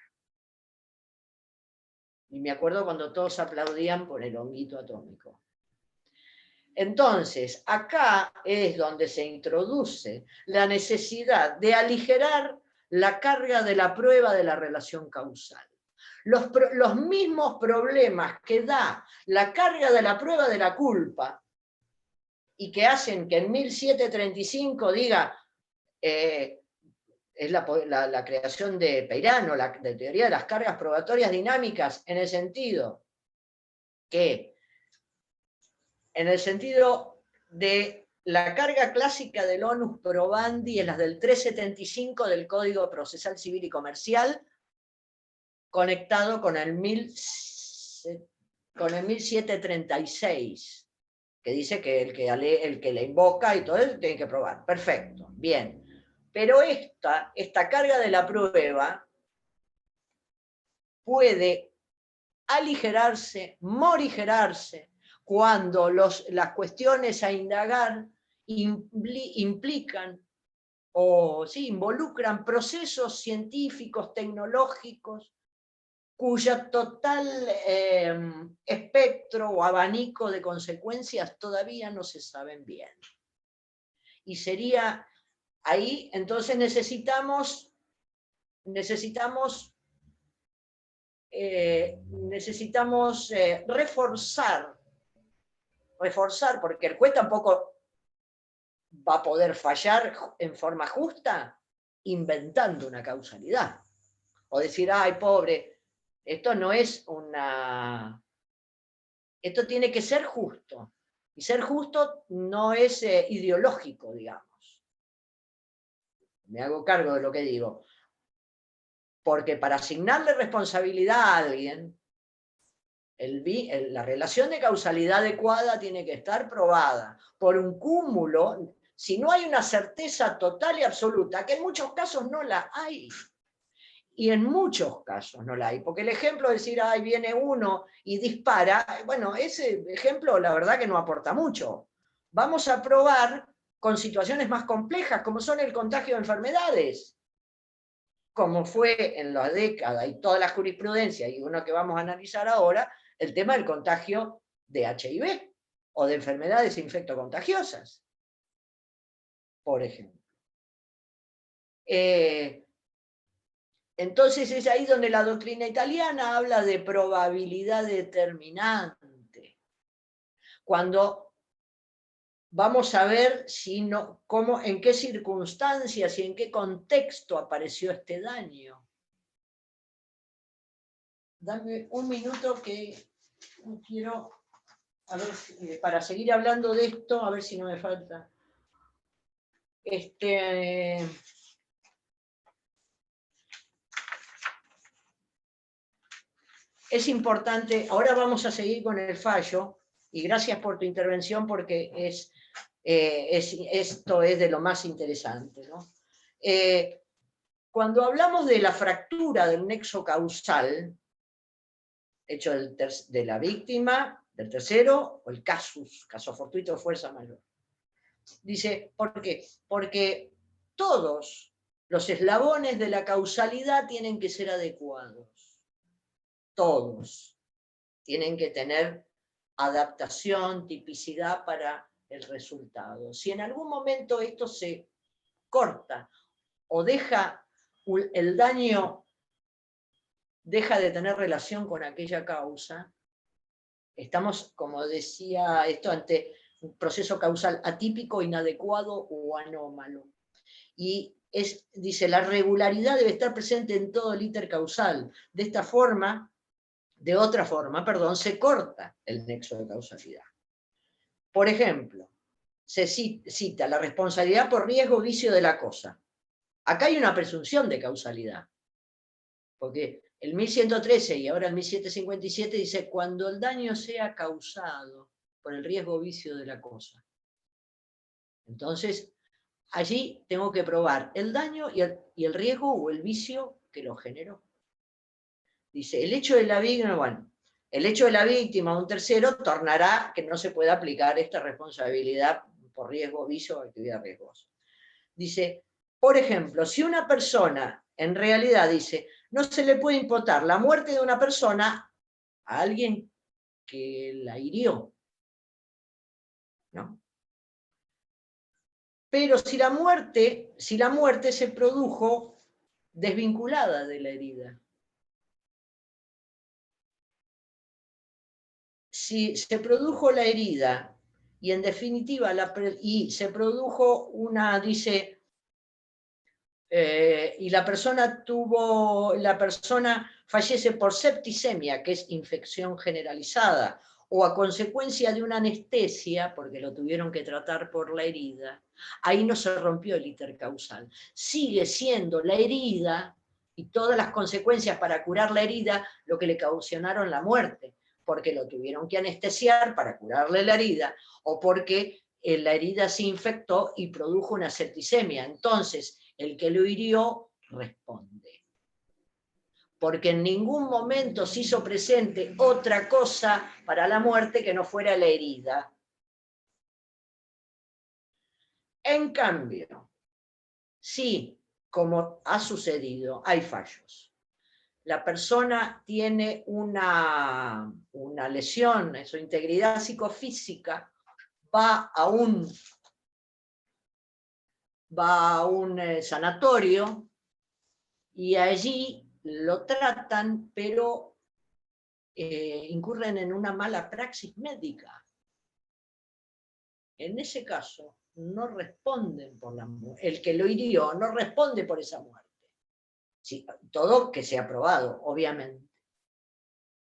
Y me acuerdo cuando todos aplaudían por el honguito atómico. Entonces, acá es donde se introduce la necesidad de aligerar la carga de la prueba de la relación causal. Los mismos problemas que da la carga de la prueba de la culpa y que hacen que en 1735 diga, es la creación de Peirano, de teoría de las cargas probatorias dinámicas, en el sentido de la carga clásica del onus probandi es la del 375 del Código Procesal Civil y Comercial, conectado con el 1736, que dice que el que le invoca y todo eso tiene que probar. Perfecto, bien. Pero esta carga de la prueba puede aligerarse, morigerarse, cuando las cuestiones a indagar implican o sí, involucran procesos científicos, tecnológicos, cuya total espectro o abanico de consecuencias todavía no se saben bien. Y sería ahí, entonces necesitamos reforzar, porque el juez tampoco va a poder fallar en forma justa inventando una causalidad. O decir, ay, pobre, esto no es esto tiene que ser justo. Y ser justo no es ideológico, digamos. Me hago cargo de lo que digo. Porque para asignarle responsabilidad a alguien, la relación de causalidad adecuada tiene que estar probada por un cúmulo. Si no hay una certeza total y absoluta, que en muchos casos no la hay, y en muchos casos no la hay, porque el ejemplo de decir, ahí viene uno y dispara, bueno, ese ejemplo la verdad que no aporta mucho. Vamos a probar con situaciones más complejas, como son el contagio de enfermedades, como fue en la década y toda la jurisprudencia, y uno que vamos a analizar ahora, el tema del contagio de HIV o de enfermedades infectocontagiosas, por ejemplo. Entonces es ahí donde la doctrina italiana habla de probabilidad determinante. Cuando vamos a ver en qué circunstancias y en qué contexto apareció este daño. Dame un minuto que quiero, a ver, para seguir hablando de esto, a ver si no me falta. Es importante, ahora vamos a seguir con el fallo, y gracias por tu intervención porque esto es de lo más interesante, ¿no? Cuando hablamos de la fractura del nexo causal, hecho de la víctima, del tercero, o el caso fortuito, fuerza mayor. Dice, ¿por qué? Porque todos Los eslabones de la causalidad tienen que ser adecuados. Todos tienen que tener adaptación, tipicidad para el resultado. Si en algún momento esto se corta o el daño deja de tener relación con aquella causa, estamos, como decía esto, ante un proceso causal atípico, inadecuado o anómalo. Y dice, la regularidad debe estar presente en todo el íter causal. De otra forma, se corta el nexo de causalidad. Por ejemplo, se cita la responsabilidad por riesgo o vicio de la cosa. Acá hay una presunción de causalidad, porque el 1113 y ahora el 1757 dice, cuando el daño sea causado por el riesgo o vicio de la cosa. Entonces, allí tengo que probar el daño y el riesgo o el vicio que lo generó. Dice, el hecho de la víctima a un tercero tornará que no se pueda aplicar esta responsabilidad por riesgo, vicio o actividad riesgosa. Dice, por ejemplo, si una persona, en realidad dice, no se le puede imputar la muerte de una persona a alguien que la hirió, ¿no? Pero si la muerte se produjo desvinculada de la herida. Si se produjo la herida y en definitiva se produjo y la persona fallece por septicemia, que es infección generalizada, o a consecuencia de una anestesia, porque lo tuvieron que tratar por la herida, ahí no se rompió el íter causal. Sigue siendo la herida y todas las consecuencias para curar la herida lo que le causaron la muerte, porque lo tuvieron que anestesiar para curarle la herida, o porque la herida se infectó y produjo una septicemia. Entonces, el que lo hirió responde. Porque en ningún momento se hizo presente otra cosa para la muerte que no fuera la herida. En cambio, sí, como ha sucedido, hay fallos. La persona tiene una lesión en su integridad psicofísica, va a un sanatorio y allí lo tratan, pero incurren en una mala praxis médica. En ese caso, no responden por la muerte. El que lo hirió no responde por esa muerte. Sí, todo que sea probado, obviamente.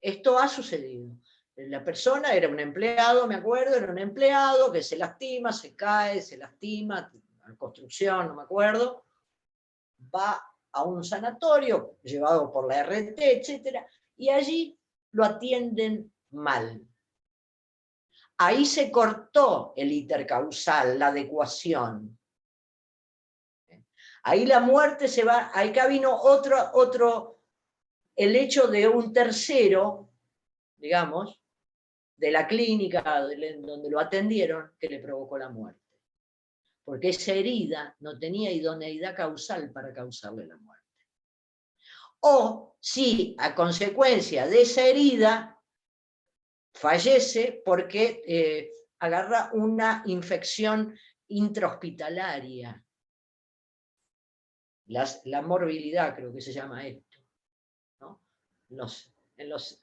Esto ha sucedido. La persona era un empleado, me acuerdo, era un empleado que se lastima, se cae, se lastima, en construcción, no me acuerdo, va a un sanatorio, llevado por la RT, etc., y allí lo atienden mal. Ahí se cortó el íter causal, la adecuación. Ahí la muerte se va, acá vino el hecho de un tercero, digamos, de la clínica donde lo atendieron, que le provocó la muerte. Porque esa herida no tenía idoneidad causal para causarle la muerte. O si a consecuencia de esa herida fallece porque agarra una infección intrahospitalaria. La morbilidad creo que se llama esto, ¿no? En las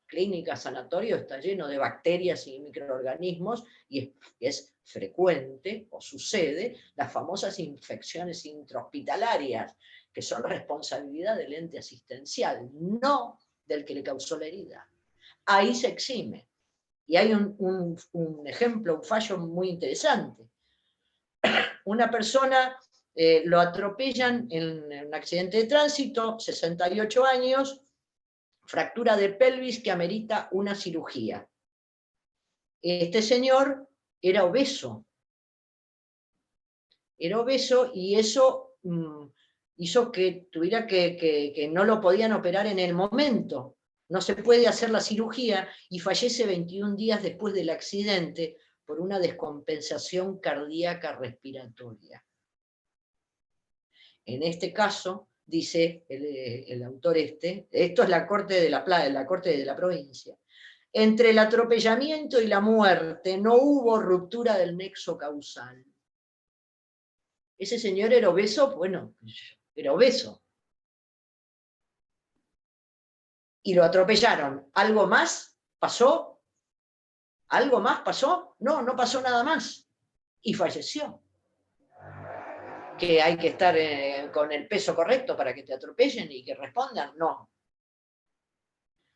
clínicas, sanatorios está lleno de bacterias y microorganismos y es frecuente o sucede las famosas infecciones intrahospitalarias, que son responsabilidad del ente asistencial, no del que le causó la herida. Ahí se exime. Y hay un ejemplo, un fallo muy interesante. Una persona lo atropellan en un accidente de tránsito, 68 años, fractura de pelvis que amerita una cirugía. Este señor era obeso y eso hizo que tuviera que no lo podían operar en el momento. No se puede hacer la cirugía y fallece 21 días después del accidente por una descompensación cardíaca respiratoria. en este caso, dice el autor esto es la Corte de la Corte de la provincia, entre el atropellamiento y la muerte no hubo ruptura del nexo causal. Ese señor era obeso, bueno, era obeso. Y lo atropellaron. ¿Algo más pasó? ¿Algo más pasó? No, no pasó nada más. Y falleció. ¿Que hay que estar con el peso correcto para que te atropellen y que respondan? No.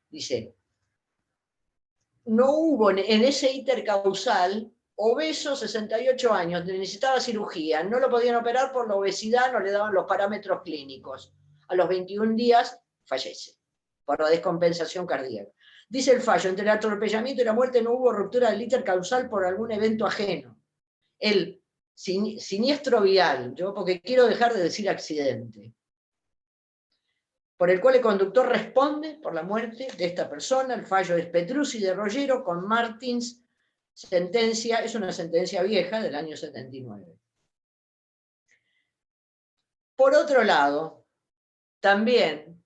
Dice, no hubo en ese intercausal obeso, 68 años, necesitaba cirugía, no lo podían operar por la obesidad, no le daban los parámetros clínicos. A los 21 días fallece por la descompensación cardíaca. Dice el fallo, entre el atropellamiento y la muerte no hubo ruptura del intercausal por algún evento ajeno. El siniestro vial, yo porque quiero dejar de decir accidente, por el cual el conductor responde por la muerte de esta persona. El fallo es Petruzzi de Rollero con Martins, sentencia, es una sentencia vieja del año 79. Por otro lado, también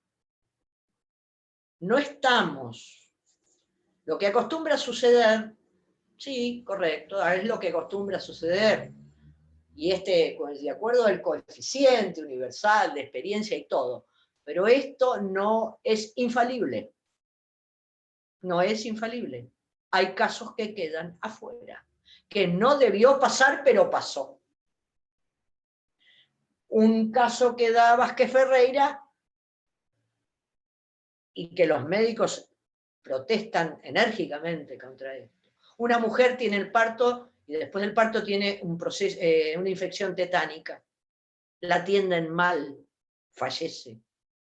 no estamos, lo que acostumbra a suceder, sí, correcto, es lo que acostumbra a suceder, y de acuerdo al coeficiente universal de experiencia y todo, pero esto no es infalible. No es infalible. Hay casos que quedan afuera, que no debió pasar, pero pasó. Un caso que da Vázquez Ferreira y que los médicos protestan enérgicamente contra esto. Una mujer tiene el parto y después del parto tiene una infección tetánica. La atienden mal, fallece.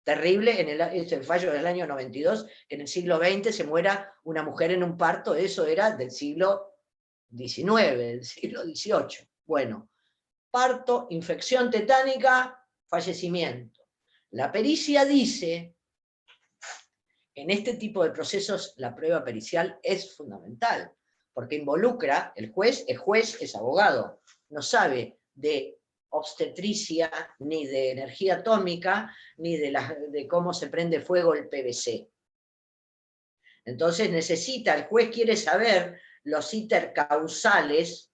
Terrible, es el fallo del año 92, que en el siglo XX se muera una mujer en un parto, eso era del siglo XIX, del siglo XVIII. Bueno, parto, infección tetánica, fallecimiento. La pericia dice, en este tipo de procesos la prueba pericial es fundamental, porque involucra, el juez es abogado, no sabe de obstetricia, ni de energía atómica, ni de cómo se prende fuego el PVC. Entonces el juez quiere saber los intercausales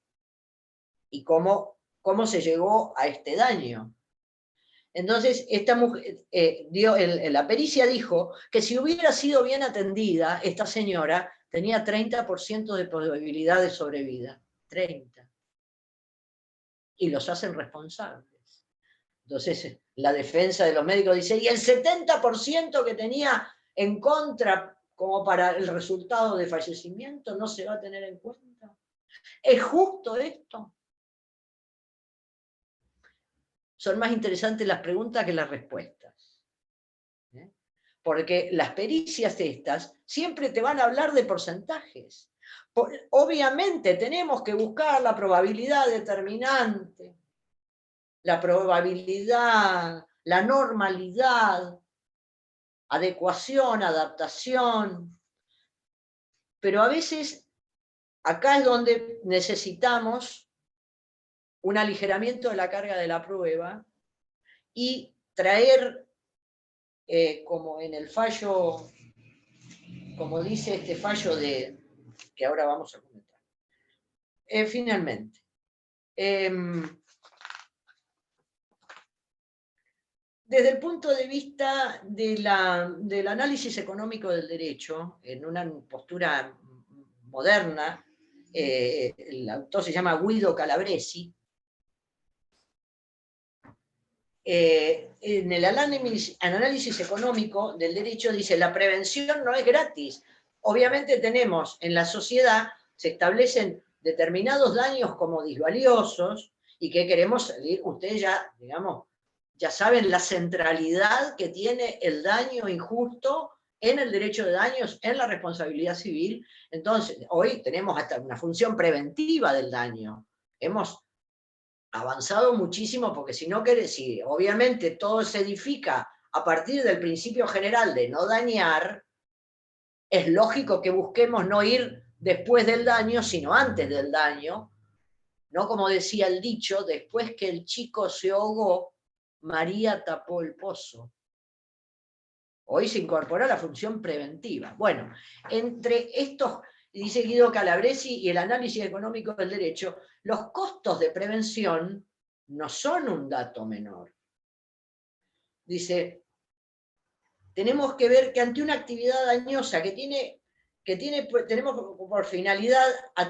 y cómo se llegó a este daño. Entonces, esta mujer, la pericia dijo que si hubiera sido bien atendida, esta señora tenía 30% de probabilidad de sobrevida. 30%. Y los hacen responsables. Entonces, la defensa de los médicos dice, y el 70% que tenía en contra como para el resultado de fallecimiento no se va a tener en cuenta. ¿Es justo esto? Son más interesantes las preguntas que las respuestas. Porque las pericias estas siempre te van a hablar de porcentajes. Obviamente tenemos que buscar la probabilidad determinante, la probabilidad, la normalidad, adecuación, adaptación, pero a veces acá es donde necesitamos un aligeramiento de la carga de la prueba y traer, como en el fallo, como dice este fallo que ahora vamos a comentar. Finalmente, desde el punto de vista del análisis económico del derecho, en una postura moderna, el autor se llama Guido Calabresi, en el análisis económico del derecho dice, la prevención no es gratis. Obviamente tenemos en la sociedad, se establecen determinados daños como disvaliosos, y que queremos salir, ustedes ya, digamos, ya saben la centralidad que tiene el daño injusto en el derecho de daños, en la responsabilidad civil. Entonces, hoy tenemos hasta una función preventiva del daño. Hemos avanzado muchísimo, porque si obviamente todo se edifica a partir del principio general de no dañar, es lógico que busquemos no ir después del daño, sino antes del daño, no como decía el dicho, después que el chico se ahogó, María tapó el pozo. Hoy se incorporó la función preventiva. Bueno, entre estos, dice Guido Calabresi, y el análisis económico del derecho, los costos de prevención no son un dato menor. Dice, tenemos que ver que ante una actividad dañosa tenemos por finalidad,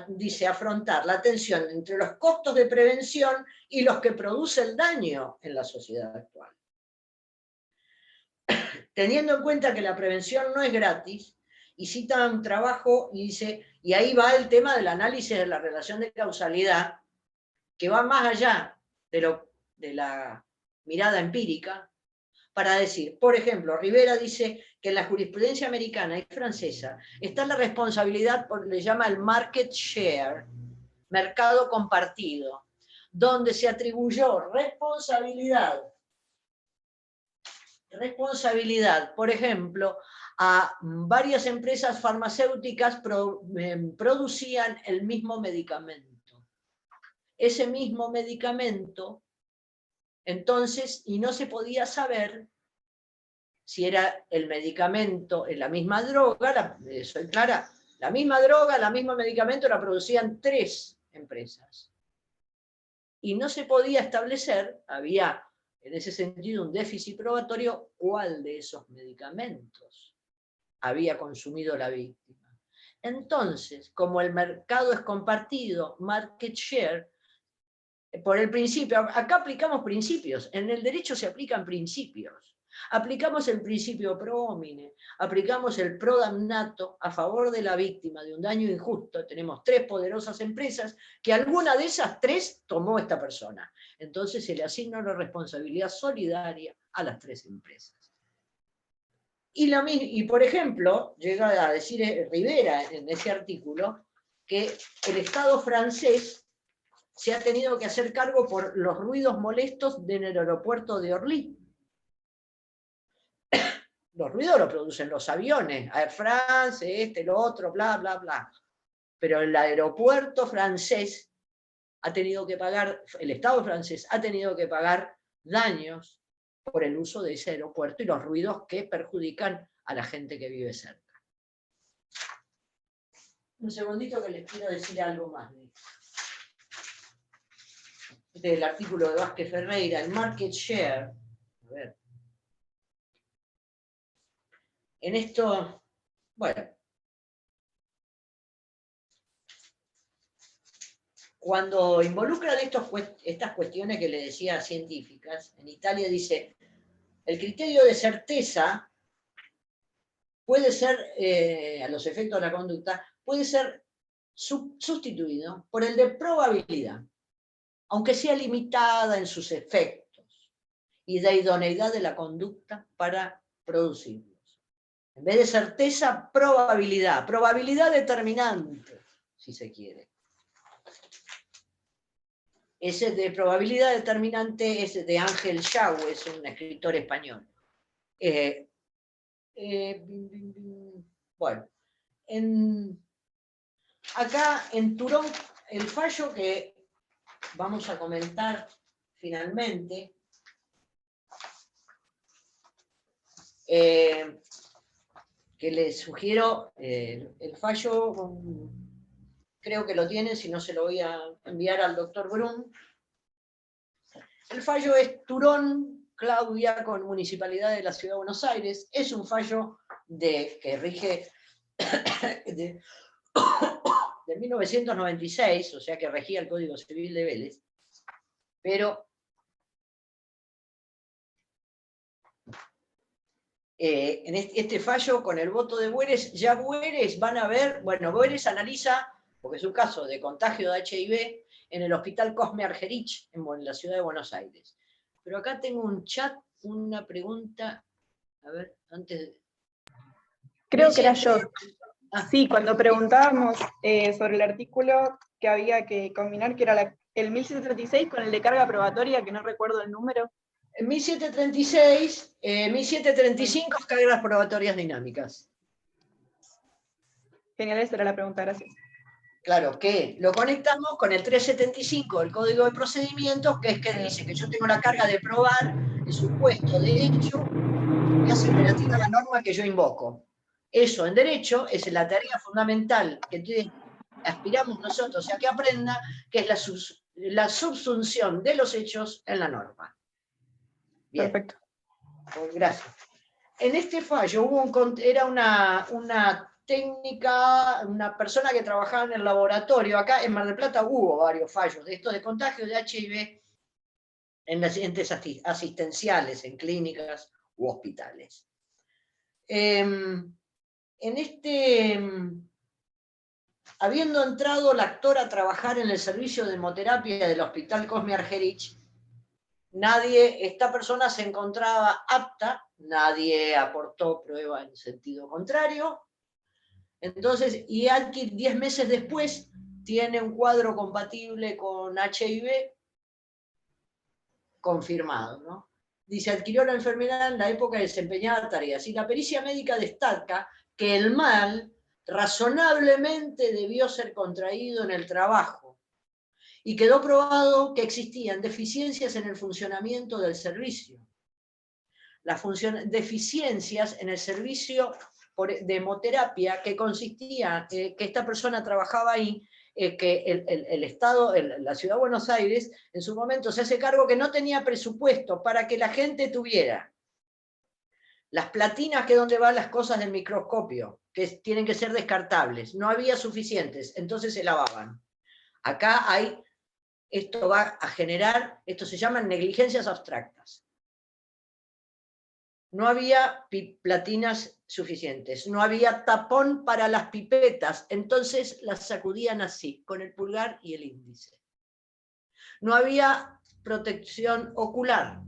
dice, afrontar la tensión entre los costos de prevención y los que produce el daño en la sociedad actual. Teniendo en cuenta que la prevención no es gratis, y cita un trabajo y dice, y ahí va el tema del análisis de la relación de causalidad, que va más allá de la mirada empírica, para decir, por ejemplo, Rivera dice que en la jurisprudencia americana y francesa está la responsabilidad, le llama el market share, mercado compartido, donde se atribuyó responsabilidad, por ejemplo, a varias empresas farmacéuticas producían el mismo medicamento. Ese mismo medicamento, entonces, y no se podía saber si era el medicamento, la misma droga, soy clara, la misma droga, el mismo medicamento la producían 3 empresas. Y no se podía establecer, había en ese sentido un déficit probatorio, cuál de esos medicamentos había consumido la víctima. Entonces, como el mercado es compartido, market share, por el principio, acá aplicamos principios, en el derecho se aplican principios. Aplicamos el principio pro homine, aplicamos el pro damnato a favor de la víctima de un daño injusto. Tenemos 3 poderosas empresas que alguna de esas 3 tomó esta persona. Entonces se le asigna una responsabilidad solidaria a las 3 empresas. Y por ejemplo, llega a decir Rivera en ese artículo que el Estado francés se ha tenido que hacer cargo por los ruidos molestos en el aeropuerto de Orly. Los ruidos los producen los aviones, Air France, lo otro, bla, bla, bla. Pero el aeropuerto francés ha tenido que pagar, el Estado francés ha tenido que pagar daños por el uso de ese aeropuerto y los ruidos que perjudican a la gente que vive cerca. Un segundito que les quiero decir algo más de esto. Este es el artículo de Vázquez Ferreira, el market share. A ver. En esto, bueno, cuando involucran estas cuestiones que le decía científicas, en Italia dice, el criterio de certeza puede ser, a los efectos de la conducta, puede ser sustituido por el de probabilidad, aunque sea limitada en sus efectos, y de idoneidad de la conducta para producirlos. En vez de certeza, probabilidad determinante, si se quiere. Ese de probabilidad determinante es de Ángel Schau, es un escritor español. Bueno, acá en Turón, el fallo que vamos a comentar finalmente, que les sugiero, el fallo, creo que lo tienen, si no se lo voy a enviar al doctor Brun. El fallo es Turón, Claudia, con Municipalidad de la Ciudad de Buenos Aires. Es un fallo que rige de 1996, o sea que regía el Código Civil de Vélez, pero en este fallo, con el voto de Bueres, ya Bueres van a ver, bueno, Bueres analiza, porque es un caso de contagio de HIV en el Hospital Cosme Argerich, en la ciudad de Buenos Aires. Pero acá tengo un chat, una pregunta, a ver, antes de... Creo que era yo. Sí, cuando preguntábamos sobre el artículo que había que combinar, que era el 1736 con el de carga probatoria, que no recuerdo el número. En 1736, 1735 cargas probatorias dinámicas. Genial, esa era la pregunta, gracias. Claro, que lo conectamos con el 375 del Código de Procedimientos, que es que dice que yo tengo la carga de probar el supuesto de hecho que hace operativa la norma que yo invoco. Eso en derecho es la tarea fundamental que aspiramos nosotros a que aprenda, que es la subsunción de los hechos en la norma. Bien. Perfecto. Pues gracias. En este fallo era una técnica, una persona que trabajaba en el laboratorio. Acá en Mar del Plata hubo varios fallos de estos de contagio de HIV en las entes asistenciales, en clínicas u hospitales. Habiendo entrado la actora a trabajar en el servicio de hemoterapia del Hospital Cosme Argerich, esta persona se encontraba apta, nadie aportó prueba en sentido contrario. Entonces, y 10 meses después tiene un cuadro compatible con HIV confirmado, ¿no? Dice, adquirió la enfermedad en la época de desempeñar tareas. Y la pericia médica destaca que el mal razonablemente debió ser contraído en el trabajo. Y quedó probado que existían deficiencias en el funcionamiento del servicio. Las deficiencias en el servicio de hemoterapia que consistía que esta persona trabajaba ahí, que el Estado, la Ciudad de Buenos Aires, en su momento se hace cargo que no tenía presupuesto para que la gente tuviera las platinas, que es donde van las cosas del microscopio, que tienen que ser descartables, no había suficientes, entonces se lavaban. Acá esto va a generar, esto se llaman negligencias abstractas. No había platinas suficientes, no había tapón para las pipetas, entonces las sacudían así, con el pulgar y el índice. No había protección ocular,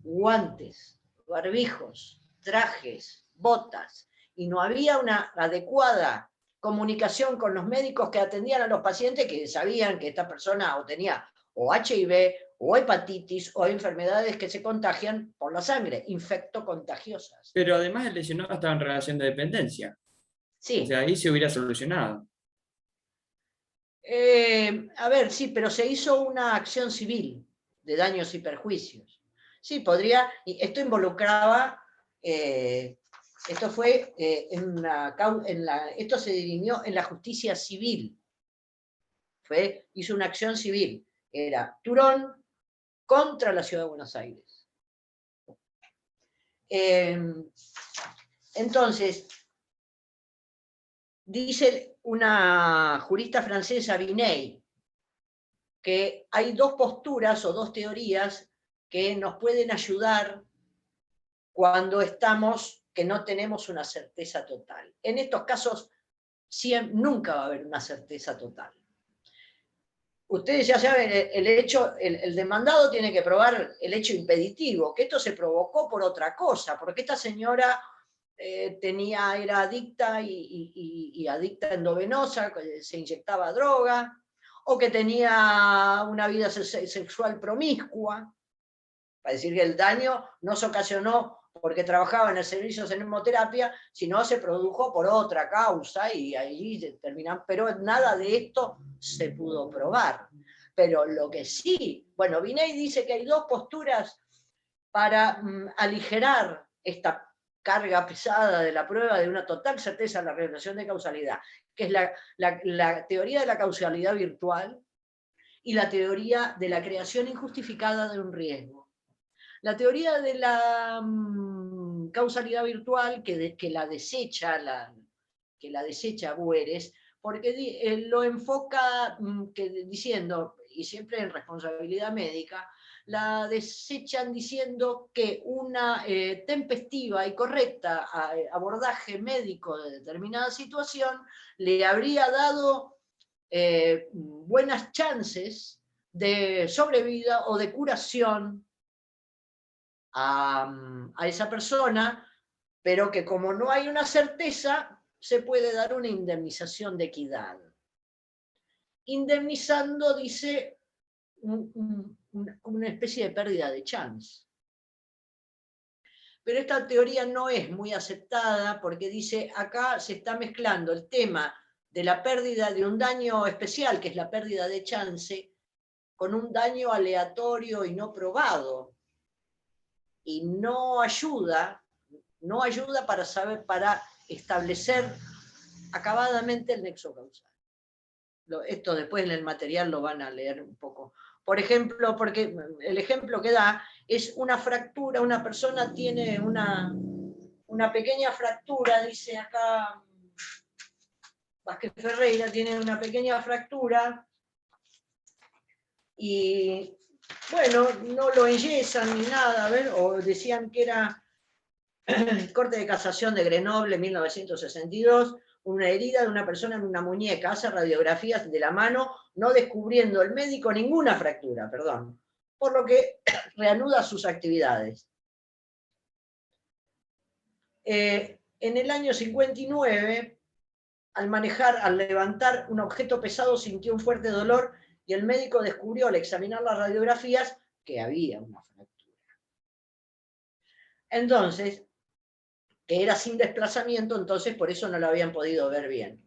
guantes, barbijos, trajes, botas, y no había una adecuada comunicación con los médicos que atendían a los pacientes, que sabían que esta persona o tenía o HIV, o hepatitis, o enfermedades que se contagian por la sangre, infectocontagiosas. Pero además el lesionado estaba en relación de dependencia. Sí. O sea, ahí se hubiera solucionado. A ver, sí, pero se hizo una acción civil de daños y perjuicios. Sí, podría, y esto involucraba, esto fue esto se dirimió en la justicia civil. Hizo una acción civil. Era Turón contra la Ciudad de Buenos Aires. Entonces, dice una jurista francesa, Binet, que hay dos posturas o dos teorías que nos pueden ayudar cuando que no tenemos una certeza total. En estos casos, nunca va a haber una certeza total. Ustedes ya saben, el demandado tiene que probar el hecho impeditivo, que esto se provocó por otra cosa, porque esta señora era adicta y adicta endovenosa, se inyectaba droga, o que tenía una vida sexual promiscua, para decir que el daño no se ocasionó porque trabajaba en el servicio de hemoterapia, sino se produjo por otra causa y ahí terminan, pero nada de esto se pudo probar. Pero lo que sí, bueno, Binet dice que hay dos posturas para aligerar esta carga pesada de la prueba de una total certeza en la revelación de causalidad, que es la teoría de la causalidad virtual y la teoría de la creación injustificada de un riesgo. La teoría de la causalidad virtual, que la desecha Bueres, porque lo enfoca diciendo, y siempre en responsabilidad médica, la desechan diciendo que una tempestiva y correcta abordaje médico de determinada situación le habría dado buenas chances de sobrevida o de curación a esa persona, pero que como no hay una certeza, se puede dar una indemnización de equidad. Indemnizando, dice, una especie de pérdida de chance. Pero esta teoría no es muy aceptada porque dice, acá se está mezclando el tema de la pérdida de un daño especial, que es la pérdida de chance, con un daño aleatorio y no probado. Y no ayuda para saber, para establecer acabadamente el nexo causal. Esto después en el material lo van a leer un poco. Por ejemplo, porque el ejemplo que da es una fractura, una persona tiene una pequeña fractura, dice acá Vázquez Ferreira, tiene una pequeña fractura y bueno, no lo enyesan ni nada, a ver, o decían que era Corte de Casación de Grenoble, 1962, una herida de una persona en una muñeca, hace radiografías de la mano, no descubriendo el médico ninguna fractura, perdón, por lo que reanuda sus actividades. En el año 59, al levantar un objeto pesado, sintió un fuerte dolor y el médico descubrió al examinar las radiografías que había una fractura. Entonces, que era sin desplazamiento, entonces por eso no lo habían podido ver bien.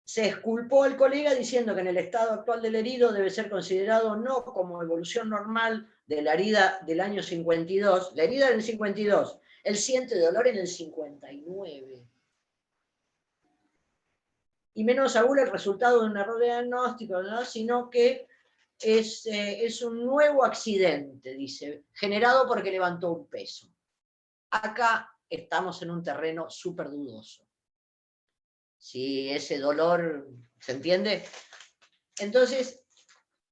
Se exculpó al colega diciendo que en el estado actual del herido debe ser considerado no como evolución normal de la herida del año 52, la herida del 52, él siente dolor en el 59. Y menos aún el resultado de un error de diagnóstico, ¿no? Sino que es un nuevo accidente, dice, generado porque levantó un peso. Acá estamos en un terreno súper dudoso. Si ese dolor, ¿se entiende? Entonces,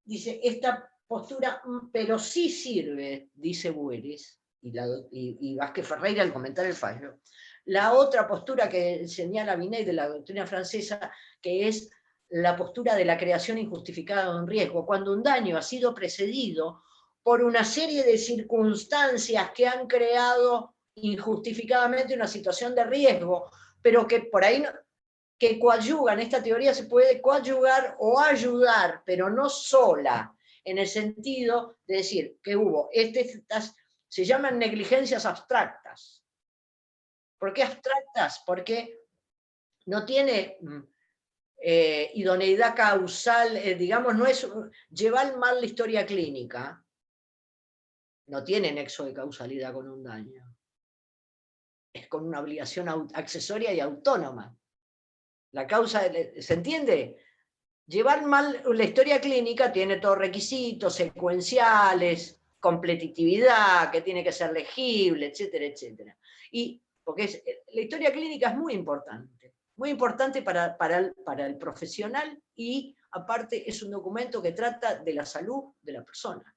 dice, esta postura, pero sí sirve, dice Bueres, y Vázquez Ferreira al comentar el fallo. La otra postura que señala Binet de la doctrina francesa, que es la postura de la creación injustificada de un riesgo, cuando un daño ha sido precedido por una serie de circunstancias que han creado injustificadamente una situación de riesgo, pero que por ahí que coadyugan, esta teoría se puede coadyugar o ayudar, pero no sola, en el sentido de decir que hubo, se llaman negligencias abstractas. ¿Por qué abstractas? Porque no tiene idoneidad causal, digamos, no es llevar mal la historia clínica, no tiene nexo de causalidad con un daño. Es con una obligación accesoria y autónoma. La causa, ¿se entiende? Llevar mal la historia clínica tiene todos requisitos secuenciales, completitividad, que tiene que ser legible, etcétera, etcétera. Y porque la historia clínica es muy importante para el profesional y aparte es un documento que trata de la salud de la persona.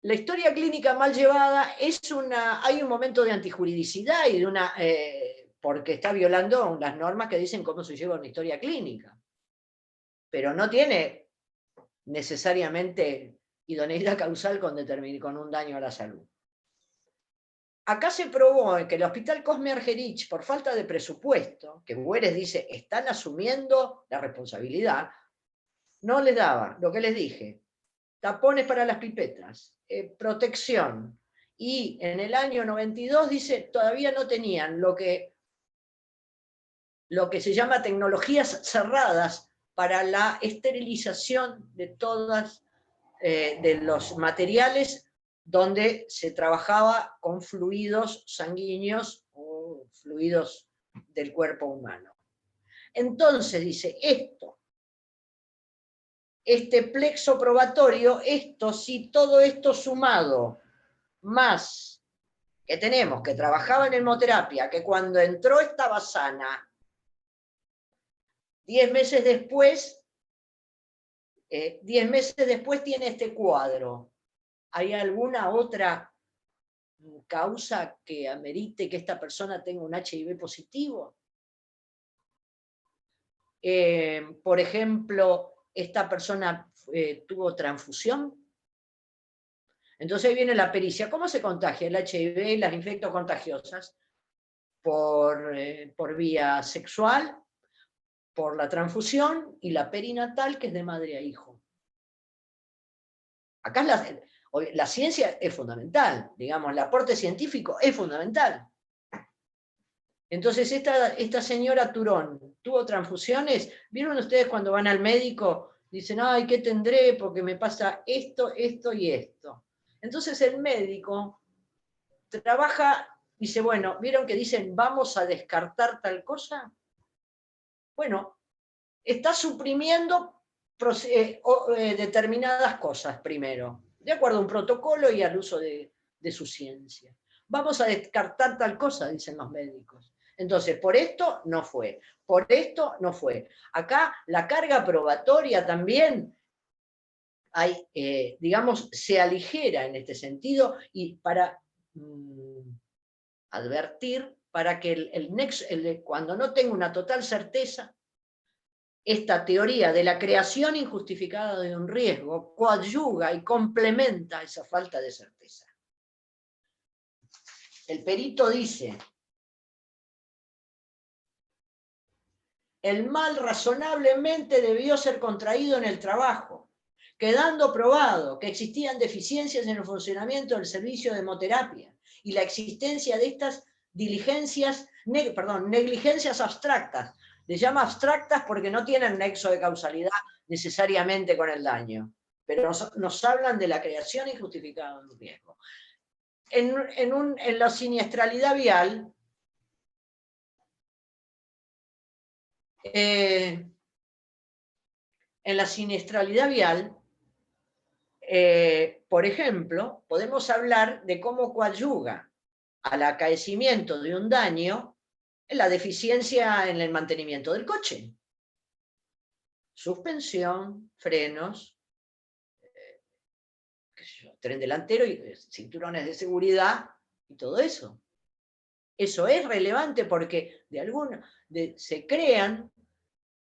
La historia clínica mal llevada hay un momento de antijuridicidad y de una... porque está violando las normas que dicen cómo se lleva una historia clínica. Pero no tiene necesariamente idoneidad causal con un daño a la salud. Acá se probó que el Hospital Cosme Argerich, por falta de presupuesto, que Bueres dice, están asumiendo la responsabilidad, no les daba, lo que les dije, tapones para las pipetas, protección, y en el año 92 dice, todavía no tenían lo que se llama tecnologías cerradas para la esterilización de todas de los materiales donde se trabajaba con fluidos sanguíneos o fluidos del cuerpo humano. Entonces dice, este plexo probatorio, si todo esto sumado, más que tenemos, que trabajaba en hemoterapia, que cuando entró estaba sana, 10 meses después tiene este cuadro. ¿Hay alguna otra causa que amerite que esta persona tenga un HIV positivo? Por ejemplo, esta persona tuvo transfusión. Entonces ahí viene la pericia. ¿Cómo se contagia el HIV y las infectos contagiosas? Por vía sexual, por la transfusión y la perinatal, que es de madre a hijo. Acá la ciencia es fundamental, digamos, el aporte científico es fundamental. Entonces esta señora Turón tuvo transfusiones. ¿Vieron ustedes cuando van al médico? Dicen, ay, ¿qué tendré? Porque me pasa esto, esto y esto. Entonces el médico trabaja, dice, bueno, ¿vieron que dicen vamos a descartar tal cosa? Bueno, está suprimiendo determinadas cosas primero, de acuerdo a un protocolo y al uso de su ciencia. Vamos a descartar tal cosa, dicen los médicos. Entonces, por esto no fue, por esto no fue. Acá la carga probatoria también hay, digamos, se aligera en este sentido y para advertir, para que cuando no tengo una total certeza, esta teoría de la creación injustificada de un riesgo coadyuva y complementa esa falta de certeza. El perito dice, el mal razonablemente debió ser contraído en el trabajo, quedando probado que existían deficiencias en el funcionamiento del servicio de hemoterapia y la existencia de estas negligencias abstractas. Les llama abstractas porque no tienen nexo de causalidad necesariamente con el daño, pero nos hablan de la creación injustificada de un riesgo. En la siniestralidad vial, por ejemplo, podemos hablar de cómo coadyuva al acaecimiento de un daño en la deficiencia en el mantenimiento del coche. Suspensión, frenos, tren delantero y cinturones de seguridad y todo eso. Eso es relevante porque se crean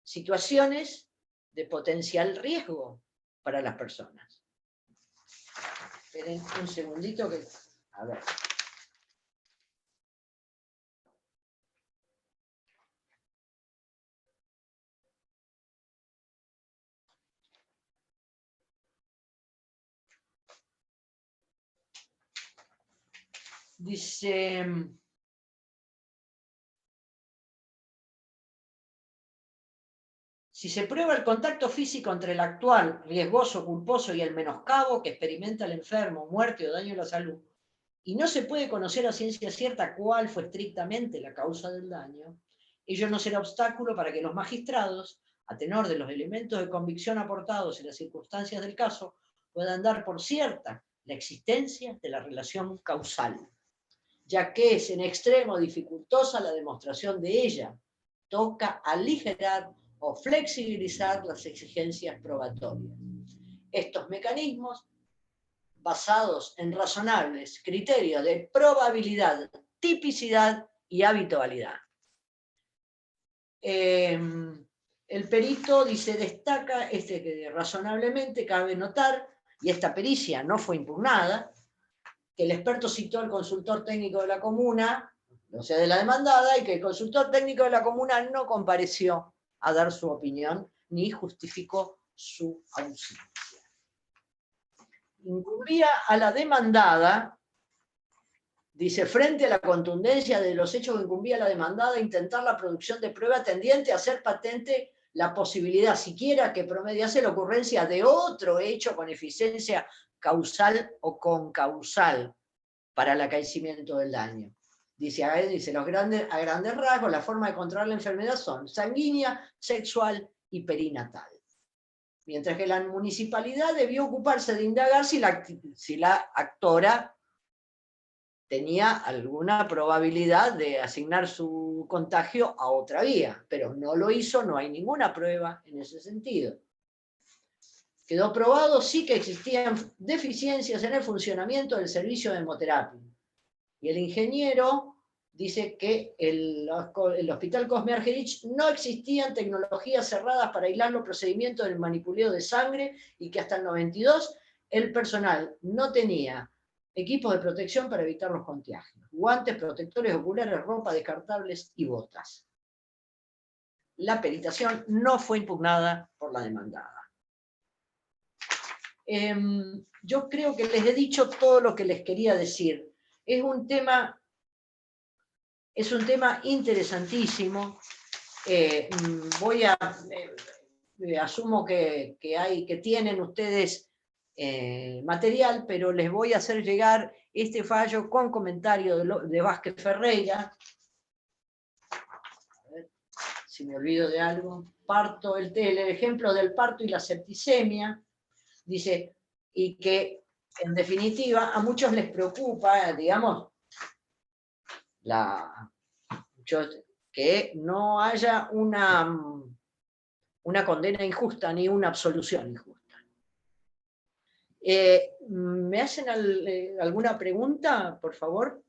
situaciones de potencial riesgo para las personas. Esperen un segundito que... A ver. Dice... Si se prueba el contacto físico entre el actual, riesgoso, culposo y el menoscabo que experimenta el enfermo, muerte o daño a la salud, y no se puede conocer a ciencia cierta cuál fue estrictamente la causa del daño, ello no será obstáculo para que los magistrados, a tenor de los elementos de convicción aportados en las circunstancias del caso, puedan dar por cierta la existencia de la relación causal, ya que es en extremo dificultosa la demostración de ella. Toca aligerar o flexibilizar las exigencias probatorias. Estos mecanismos, basados en razonables criterios de probabilidad, tipicidad y habitualidad. El perito dice, destaca que razonablemente cabe notar, y esta pericia no fue impugnada, que el experto citó al consultor técnico de la comuna, o sea, de la demandada, y que el consultor técnico de la comuna no compareció a dar su opinión, ni justificó su ausencia. Incumbía a la demandada, dice, frente a la contundencia de los hechos que incumbía a la demandada, intentar la producción de prueba tendiente a hacer patente la posibilidad siquiera que promediase la ocurrencia de otro hecho con eficiencia causal o concausal para el acaecimiento del daño. Dice, a grandes rasgos, la forma de controlar la enfermedad son sanguínea, sexual y perinatal. Mientras que la municipalidad debió ocuparse de indagar si la actora tenía alguna probabilidad de asignar su contagio a otra vía, pero no lo hizo, no hay ninguna prueba en ese sentido. Quedó probado sí que existían deficiencias en el funcionamiento del servicio de hemoterapia. Y el ingeniero dice que el Hospital Cosme Argerich no existían tecnologías cerradas para aislar los procedimientos del manipuleo de sangre y que hasta el 92 el personal no tenía equipos de protección para evitar los contagios, guantes, protectores oculares, ropa descartables y botas. La peritación no fue impugnada por la demandada. Yo creo que les he dicho todo lo que les quería decir. Es un tema Es un tema interesantísimo. Asumo que tienen ustedes material, pero les voy a hacer llegar este fallo con comentario de Vázquez Ferreira. A ver si me olvido de algo. Parto, el ejemplo del parto y la septicemia. Dice, y que en definitiva a muchos les preocupa, digamos, que no haya una condena injusta ni una absolución injusta. ¿Me hacen alguna pregunta, por favor?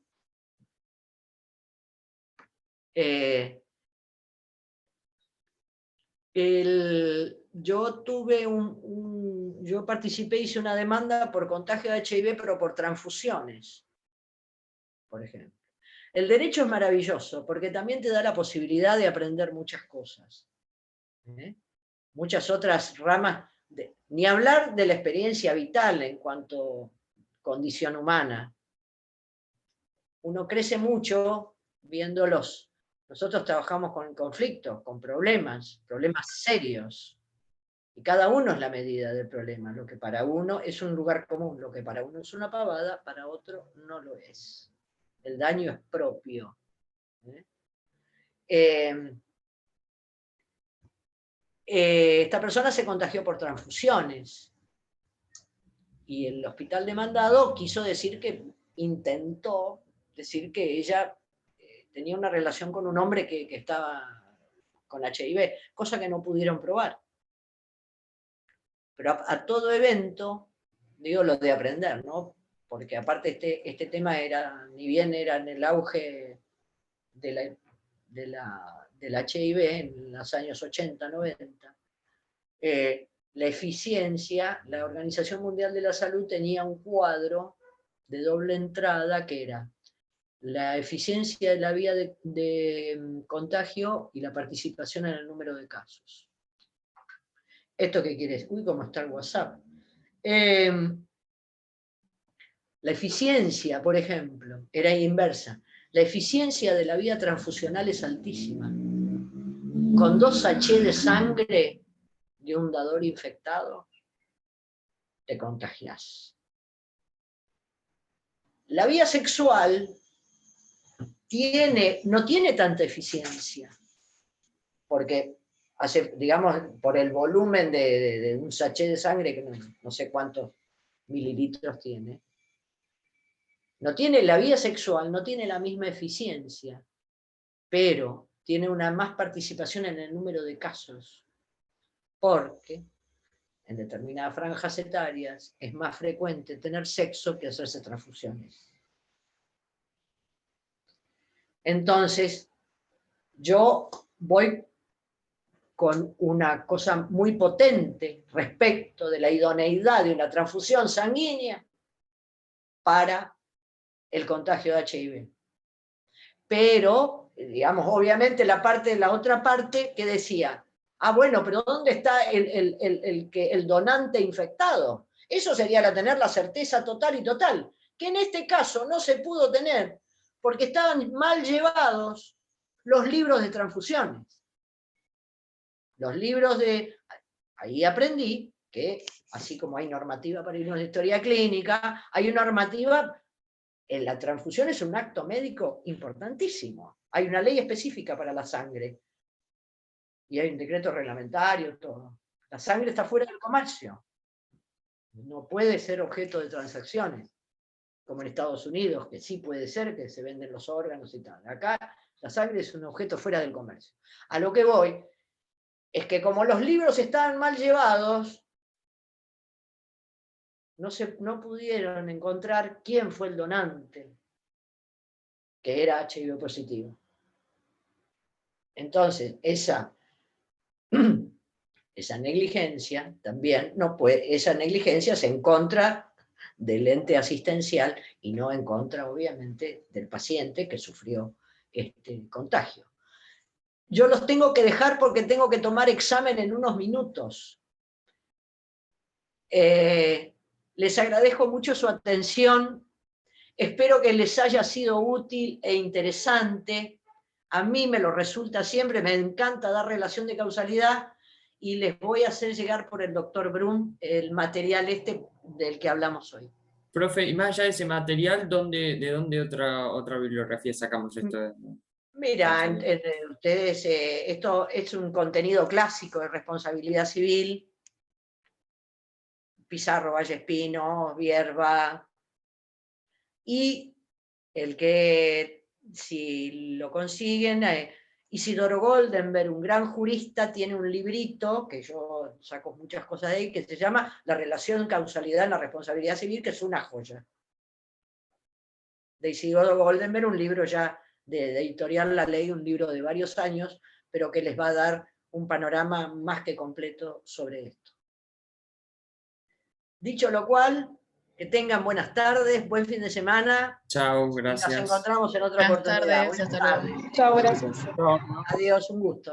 Yo participé, hice una demanda por contagio de HIV, pero por transfusiones, por ejemplo. El derecho es maravilloso, porque también te da la posibilidad de aprender muchas cosas. Muchas otras ramas, ni hablar de la experiencia vital en cuanto a condición humana. Uno crece mucho viéndolos. Nosotros trabajamos con conflictos, con problemas serios. Y cada uno es la medida del problema. Lo que para uno es un lugar común, lo que para uno es una pavada, para otro no lo es. El daño es propio. Esta persona se contagió por transfusiones. Y el hospital demandado quiso decir que, intentó decir que ella tenía una relación con un hombre que estaba con HIV, cosa que no pudieron probar. Pero a todo evento, digo lo de aprender, ¿no? Porque aparte este tema era, ni bien era en el auge del HIV en los años 80, 90, la eficiencia, la Organización Mundial de la Salud tenía un cuadro de doble entrada que era la eficiencia de la vía de contagio y la participación en el número de casos. ¿Esto qué quiere decir? Uy, cómo está el WhatsApp. La eficiencia, por ejemplo, era inversa. La eficiencia de la vía transfusional es altísima. Con 2 sachets de sangre de un dador infectado, te contagias. La vía sexual no tiene tanta eficiencia, porque digamos, por el volumen de un sachet de sangre, que no sé cuántos mililitros tiene, la vía sexual no tiene la misma eficiencia, pero tiene una más participación en el número de casos, porque en determinadas franjas etarias es más frecuente tener sexo que hacerse transfusiones. Entonces, yo voy con una cosa muy potente respecto de la idoneidad de una transfusión sanguínea para el contagio de HIV. Pero, digamos, obviamente la otra parte que decía, bueno, pero ¿dónde está el donante infectado? Eso sería tener la certeza total y total, que en este caso no se pudo tener, porque estaban mal llevados los libros de transfusiones. Los libros ahí aprendí que, así como hay normativa para irnos de historia clínica, hay una normativa, en la transfusión es un acto médico importantísimo. Hay una ley específica para la sangre. Y hay un decreto reglamentario, todo. La sangre está fuera del comercio. No puede ser objeto de transacciones, como en Estados Unidos, que sí puede ser, que se venden los órganos y tal. Acá la sangre es un objeto fuera del comercio. A lo que voy es que como los libros estaban mal llevados, no pudieron encontrar quién fue el donante, que era HIV positivo. Entonces, esa negligencia también esa negligencia es en contra del ente asistencial y no en contra, obviamente, del paciente que sufrió este contagio. Yo los tengo que dejar porque tengo que tomar examen en unos minutos. Les agradezco mucho su atención. Espero que les haya sido útil e interesante. A mí me lo resulta siempre, me encanta dar relación de causalidad, y les voy a hacer llegar por el doctor Brum el material del que hablamos hoy. Profe, y más allá de ese material, ¿de dónde otra bibliografía sacamos esto? Mira, ustedes, esto es un contenido clásico de responsabilidad civil, Pizarro, Vallespino, Bierba, y el que, si lo consiguen, Isidoro Goldenberg, un gran jurista, tiene un librito, que yo saco muchas cosas de ahí, que se llama La relación causalidad en la responsabilidad civil, que es una joya. De Isidoro Goldenberg, un libro ya de editorial La Ley, un libro de varios años, pero que les va a dar un panorama más que completo sobre esto. Dicho lo cual, que tengan buenas tardes, buen fin de semana. Chao, gracias. Nos encontramos en otra oportunidad. Buenas tardes, hasta luego. Chao, gracias. Adiós, un gusto.